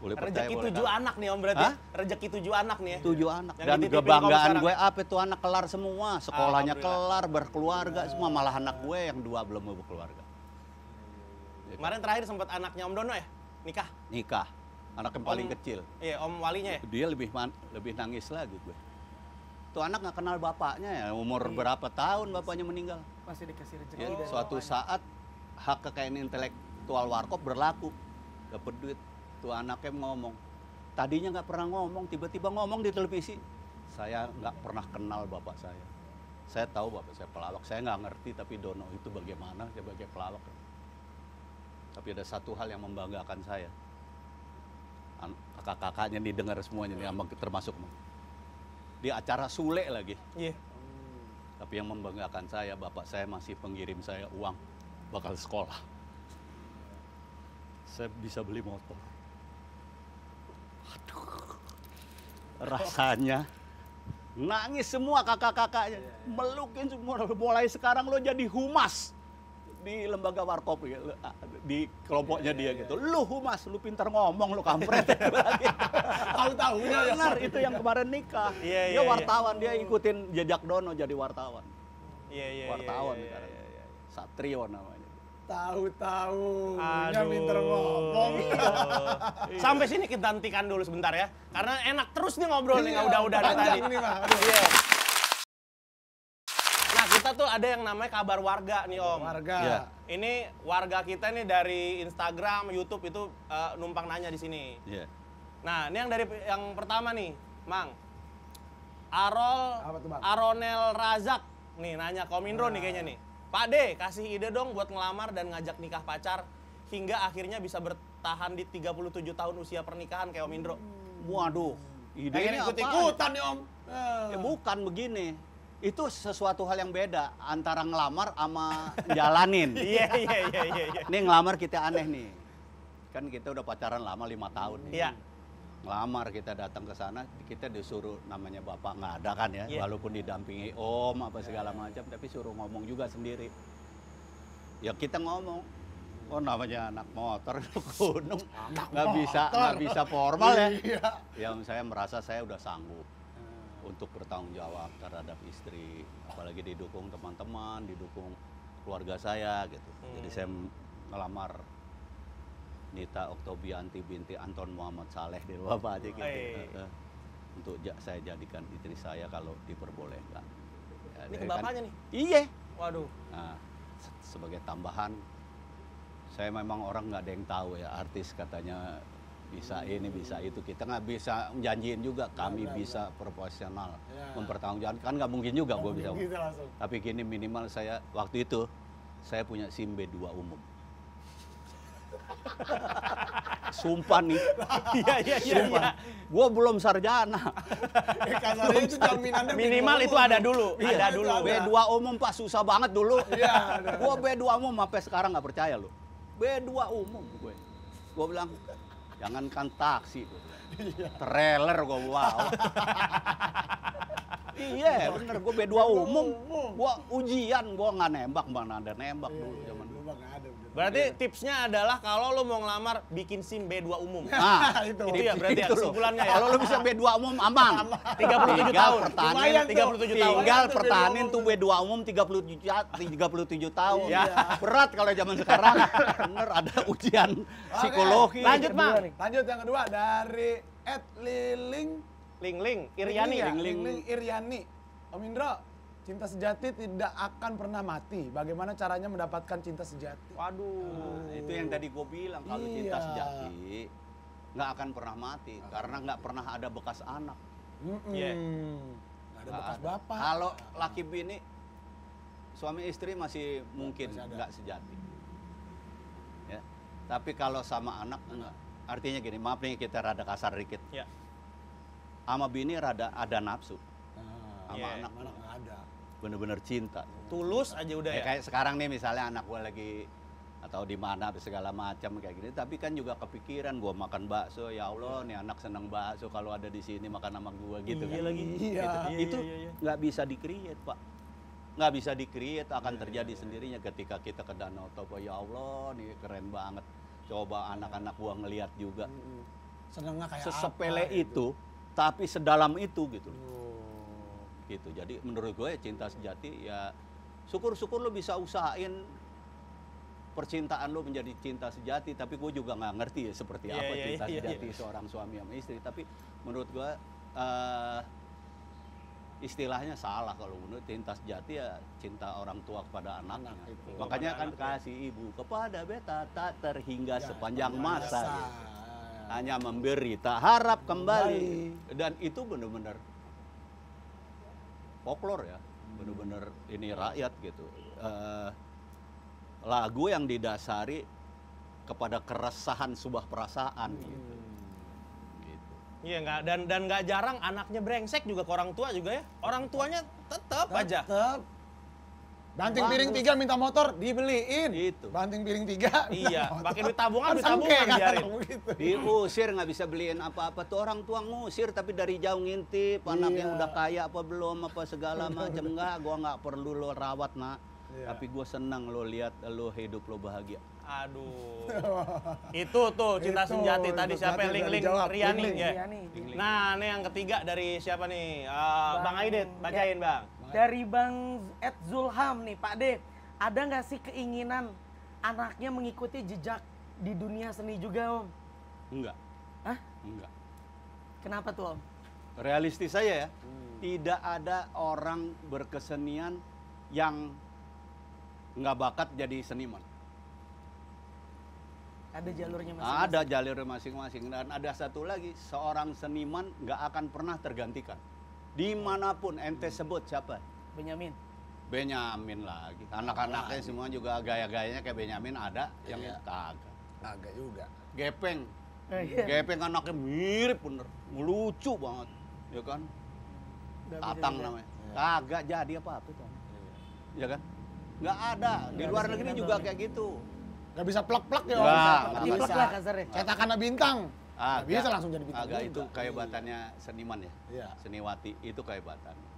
Boleh percaya, Rezeki boleh 7 nggak? anak nih Om berarti. Hah? Rezeki 7 anak nih ya. 7 anak. Yang Dan dititipin kamu kebanggaan sekarang. gue apa itu anak kelar semua. Sekolahnya Alhamdulillah. kelar, berkeluarga semua. Malah anak gue yang 2 belum mau berkeluarga. Kemarin terakhir sempat anaknya Om Dono ya? Nikah. Nikah. Anak yang paling kecil. Iya, Om Walinya ya? Dia lebih nangis lagi gue. Tuh anak nggak kenal bapaknya ya. Umur berapa tahun bapaknya meninggal. Masih dikasih rezeki Ya, dari suatu bapaknya. saat hak kekayaan intelektual warkop berlaku. Dapat duit. Tuh anaknya ngomong. Tadinya nggak pernah ngomong, tiba-tiba ngomong di televisi. Saya nggak pernah kenal bapak saya. Saya tahu bapak saya pelawak. Saya nggak ngerti tapi Dono itu bagaimana sebagai pelawak. Tapi ada satu hal yang membanggakan saya. Kakak-kakaknya didengar semuanya nih, termasuk di acara Sule lagi. Iya. Tapi yang membanggakan saya, bapak saya masih pengirim saya uang bakal sekolah. Saya bisa beli motor. Aduh, rasanya nangis semua kakak-kakaknya, melukin semua. Mulai sekarang lo jadi humas di lembaga warkop ya, di kelompoknya dia gitu. Lu humas, lu pintar ngomong, lu kampret. Tahu-tahunya ya. Benar, itu yang kemarin nikah. Iya, Dia iya, wartawan, dia ikutin jejak Dono jadi wartawan. Iya. Wartawan iya, sekarang. iya. Satrio namanya. Tahu-tahunya Aduh. pinter ngomong. Sampai sini kita hentikan dulu sebentar ya. Karena enak terus nih ngobrol nih, nggak Iya, udah dari tadi. panjang ini mah. Aduh. Iya. Nah, kita tuh ada yang namanya kabar warga nih Om. Warga. Iya. Ini warga kita nih dari Instagram, YouTube itu numpang nanya di sini. Iya. Nah, ini yang pertama nih, Mang. Apa tuh, Bang? Aronel Razak nih nanya ke Om Indro nih kayaknya nih. Pak D, kasih ide dong buat ngelamar dan ngajak nikah pacar hingga akhirnya bisa bertahan di 37 tahun usia pernikahan kayak Om Indro. Waduh, Pengen idenya apa? ikut-ikutan nih Om. Bukan begini. Itu sesuatu hal yang beda antara ngelamar sama jalanin. Iya. Nih ngelamar kita aneh nih. Kan kita udah pacaran lama 5 tahun nih. Iya. Ngelamar kita datang ke sana, kita disuruh namanya bapak nggak ada kan ya, Iya. walaupun didampingi om apa segala macam, tapi suruh ngomong juga sendiri. Ya kita ngomong, oh namanya anak motor gunung, nggak bisa formal ya. Iya. Yang saya merasa saya udah sanggup untuk bertanggung jawab terhadap istri, apalagi didukung teman-teman, didukung keluarga saya gitu. Jadi saya ngelamar Nita Oktobianti binti Anton Muhammad Saleh di Bapak aja gitu. Untuk saya jadikan istri saya kalau diperbolehkan. Ya, Ini dia ke kan- bapaknya nih. Iya. Waduh. Nah, sebagai tambahan, saya memang orang nggak ada yang tahu ya, artis katanya bisa ini, bisa itu. Kita nggak bisa janjiin juga, kami bisa proporsional. Ya. Mempertanggungjawabkan, kan nggak mungkin juga gue bisa. Gitu langsung. Tapi gini minimal saya, waktu itu, saya punya SIM B2 umum. Sumpah nih, Iya. gue belum sarjana. Kasarnya itu jaminannya Minimal itu ada dulu, Iya, ada dulu. itu ada. B2 umum Pak, susah banget dulu. Iya, ada. Gue B2 umum sampai sekarang nggak percaya lo. B2 umum gue. Gue bilang, jangankan taksi. Gua bilang. Trailer gue bawa. Iya bener, gue B2 umum. Gue ujian, gue nggak nembak, mana ada nembak dulu zaman dulu. Dulu nggak ada. Bener. Berarti tipsnya adalah kalau lo mau ngelamar bikin SIM B2 umum. Nah, itu. Itu ya berarti ya Itu loh. kesimpulannya ya. Kalau lu bisa B2 umum aman. 37 tahun. Pertahanin, Lumayan tuh. 37 tahun. tinggal tuh pertahanin B2 tuh B2 umum 37 tahun. Iya. Berat kalau zaman sekarang. Bener ada ujian psikologi. Lanjut, Mang. Lanjut yang kedua dari @liling Ling Iriani. Ling Iriani. Om Indro, cinta sejati tidak akan pernah mati. Bagaimana caranya mendapatkan cinta sejati? Waduh. Nah, itu yang tadi gue bilang, kalau cinta Iya. sejati nggak akan pernah mati karena nggak pernah ada bekas anak. Iya. Nggak ada Nggak bekas ada. bapak. Kalau laki bini, suami istri masih mungkin Masih ada. nggak sejati. Ya. Tapi kalau sama anak enggak. Artinya gini, maaf nih kita rada kasar dikit. Ya. Sama bini rada ada nafsu, Nah, sama Iya. anak anak nggak ada. bener-bener cinta. Tulus aja udah ya. Kayak sekarang nih misalnya anak gue lagi atau di mana segala macam kayak gini, tapi kan juga kepikiran gue makan bakso, ya Allah nih anak seneng bakso kalau ada di sini makan sama gue gitu Iya kan. lagi. Iya. Gitu. Iya, Itu iya, iya. nggak bisa di-create, Pak. Nggak bisa di-create, akan terjadi sendirinya ketika kita ke Danau Toba. Ya Allah nih keren banget. Coba anak-anak gua ngelihat juga. Senengnya kayak Sesepele apa, itu, tapi sedalam itu gitu. Oh. Gitu. Jadi menurut gue cinta sejati ya syukur-syukur lo bisa usahain percintaan lo menjadi cinta sejati, tapi gue juga nggak ngerti ya seperti Iya, apa iya, cinta iya, sejati iya. seorang suami sama istri. Tapi menurut gue istilahnya salah kalau menurut cinta sejati ya cinta orang tua kepada anaknya. Anak itu. Makanya kan Kepada anak, kasih ibu kepada beta tak terhingga Ya, sepanjang masa. masa. Gitu. Hanya memberi tak harap kembali. Dan itu benar-benar folklore ya, benar-benar ini rakyat gitu. Lagu yang didasari kepada keresahan sebuah perasaan gitu. Gitu. Iya nggak dan nggak jarang anaknya brengsek juga ke orang tua juga ya. Orang tuanya tetap aja. Tetep. Banting piring 3 minta motor dibeliin. Itu. Banting piring 3. Iya, pakai duit tabungan, duit Sangke tabungan kan biarin. orang begitu. Diusir nggak bisa beliin apa-apa tuh orang tua ngusir tapi dari jauh ngintip anaknya Iya. udah kaya apa belum apa segala macam. Enggak, gua nggak perlu lo rawat nak. Iya. Tapi gue senang lo lihat lo hidup lo bahagia. Aduh. Itu tuh cinta Itu, sejati tadi itu siapa tadi yang udah Ling dijawab. Riani Ling. ya. Riani. Nah, ini yang ketiga dari siapa nih? Bang Aidit, bacain Bang. Dari Bang Ed Zulham nih, Pak De. Ada nggak sih keinginan anaknya mengikuti jejak di dunia seni juga, Om? Enggak. Hah? Enggak. Kenapa tuh, Om? Realistis saya ya. Tidak ada orang berkesenian yang nggak bakat jadi seniman. Ada jalurnya masing-masing. Ada jalur masing-masing dan ada satu lagi, seorang seniman nggak akan pernah tergantikan. Dimanapun ente sebut siapa? Benyamin. Benyamin lagi. Anak-anaknya semua juga gaya-gayanya kayak Benyamin ada yang kagak. Agak juga. Gepeng. Iya. Gepeng anaknya mirip bener. Lucu banget. Ya kan? Nggak bisa Tatang juga. namanya. Kagak jadi apa-apa tuh. Ya kan? Nggak ada. Di Nggak luar bisa negeri kita juga doang. kayak gitu. Gak bisa plek-plek ya, Nggak, Om. nggak Tiplek bisa. lah kasarnya. Cetakan bintang. Nggak bisa langsung jadi bintang Agak juga. itu kehebatannya seniman ya. Iya. Seniwati itu kehebatannya.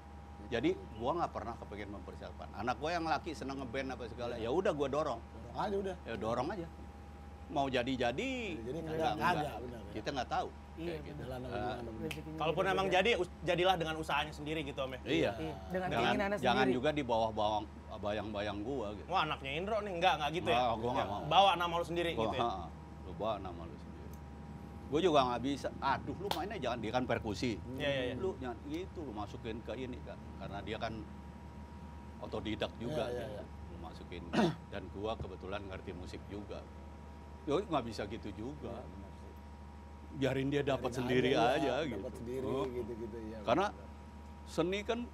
Jadi gua nggak pernah kepengen mempersiapkan. Anak gua yang laki seneng ngeband apa segala. Ya udah gua dorong. Dorong aja udah. Ya dorong aja. Mau jadi Jadi enggak, kagak, benar. Kita nggak tahu. Iya, Kayak gitu. Jalan apa Ah, gimana, benar. Rezekinya Kalaupun beda-beda. emang jadi, jadilah dengan usahanya sendiri gitu Om ya. Iya. Iya, dengan Jangan, keinginannya jangan sendiri. juga di bawah bayang-bayang gua gitu. Wah anaknya Indro nih, enggak gitu ya. Wah, gua nggak mau. Bawa nama lu sendiri Gua, gitu ya. lu bawa nama lu sendiri. Gue juga nggak bisa. Aduh, lu mainnya jangan dia kan perkusi. Iya, iya, iya. Lu jangan gitu, lu masukin ke ini kan. Karena dia kan otodidak juga. Iya, iya, gitu. Lu masukin. Dan gua kebetulan ngerti musik juga. Yo nggak bisa gitu juga. Biarin dia dapat sendiri aja gitu. Dapat sendiri Oh. gitu-gitu ya. Karena seni kan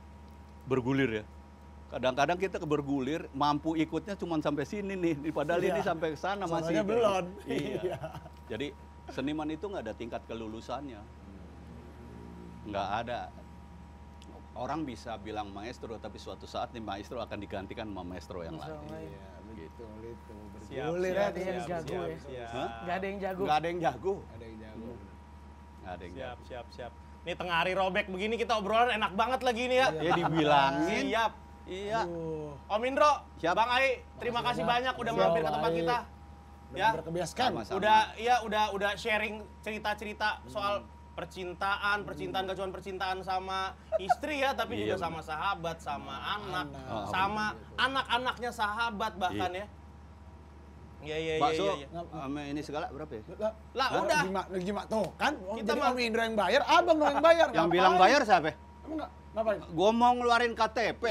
bergulir ya. Kadang-kadang kita bergulir, mampu ikutnya cuma sampai sini nih, padahal Iya. ini sampai ke sana masih. Soalnya belum. Iya. Iya. Jadi seniman itu nggak ada tingkat kelulusannya, nggak ada. Orang bisa bilang maestro, tapi suatu saat nih maestro akan digantikan sama maestro yang Maestro lain. lain. Iya, betul itu. Siap, Bergulir siap, aja. yang siap, jago siap, ya. siap. Hah? Nggak ada yang jago. Nggak ada yang jago. Ada yang jago. Nggak ada yang Siap, jago. siap, siap. Nih tengah hari robek begini kita obrolan enak banget lagi ini ya. Ya dibilangin. Siap. Iya. Om Indro, Siap. Bang Ai, terima kasih banyak udah Siap, mampir ke tempat Ai. kita. Ya, Berkebias kan? Sama-sama. udah sharing cerita-cerita soal percintaan gak cuma percintaan sama istri ya, tapi juga Iya, sama sahabat, sama anak, Anak. sama anak-anaknya sahabat bahkan ya. Iya. Bakso sama ini segala berapa ya? Lah, udah. Gimana tuh kan? Kita Jadi mah- Om Indro yang bayar, abang dong yang bayar. Yang bilang bayar siapa? Emang nggak? Ngapain? Gua mau ngeluarin KTP.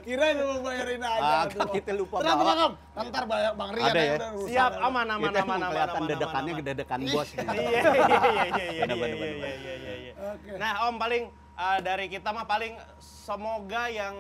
Kirain lu mau bayarin aja. Ah, kita lupa Tenang, bawa. tenang, Om. Ntar bayar Bang Rian Ada ya? udah urusan. Siap, aman. Kita kelihatan dedekannya dedekan bos. Iya. Bener. Oke. Nah, Om paling dari kita mah paling semoga yang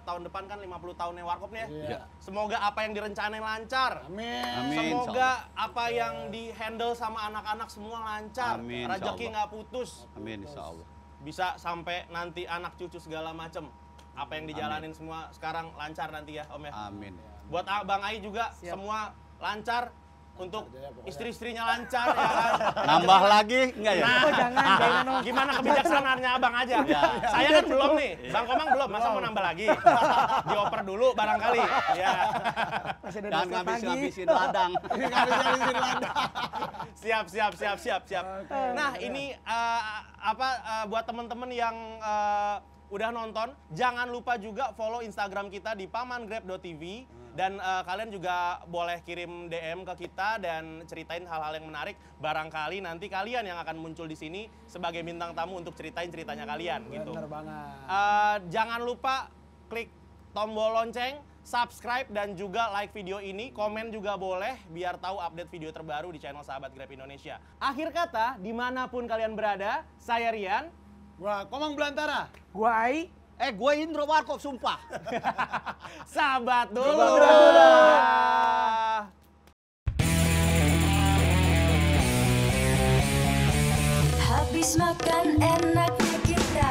tahun depan kan 50 tahunnya Warkop nih ya. Iya. Semoga apa yang direncanain lancar. Amin. Amin. Semoga apa yang di-handle sama anak-anak semua lancar. Amin, Rezeki insyaallah. nggak putus. Amin insyaallah. Bisa sampai nanti anak cucu segala macem. Apa yang dijalanin semua sekarang lancar nanti ya, Om ya. Amin. Buat Bang Ai juga Siap. semua lancar. Untuk Lancar aja pokoknya. istri-istrinya lancar ya kan. Nambah lagi enggak ya? Oh, jangan, Om. Gimana kebijaksanaannya abang aja? Saya kan belum nih, Bang Komang belum, masa mau nambah lagi? Dioper dulu barangkali. Ya. Masih ada Jangan dosen pagi. ngabis-ngabisin ladang. Ini ngabisin ladang. Siap. Nah, ini buat teman-teman yang udah nonton, jangan lupa juga follow Instagram kita di pamangrab.tv. Dan kalian juga boleh kirim DM ke kita dan ceritain hal-hal yang menarik. Barangkali nanti kalian yang akan muncul di sini sebagai bintang tamu untuk ceritain ceritanya kalian gitu. Bener banget. Jangan lupa klik tombol lonceng, subscribe dan juga like video ini. Komen juga boleh biar tahu update video terbaru di channel Sahabat Grab Indonesia. Akhir kata, dimanapun kalian berada, saya Rian. Wah, Komang Belantara. Gua Ai. Gue Indro Warkop sumpah. Sahabat dulu. Habis makan enaknya kita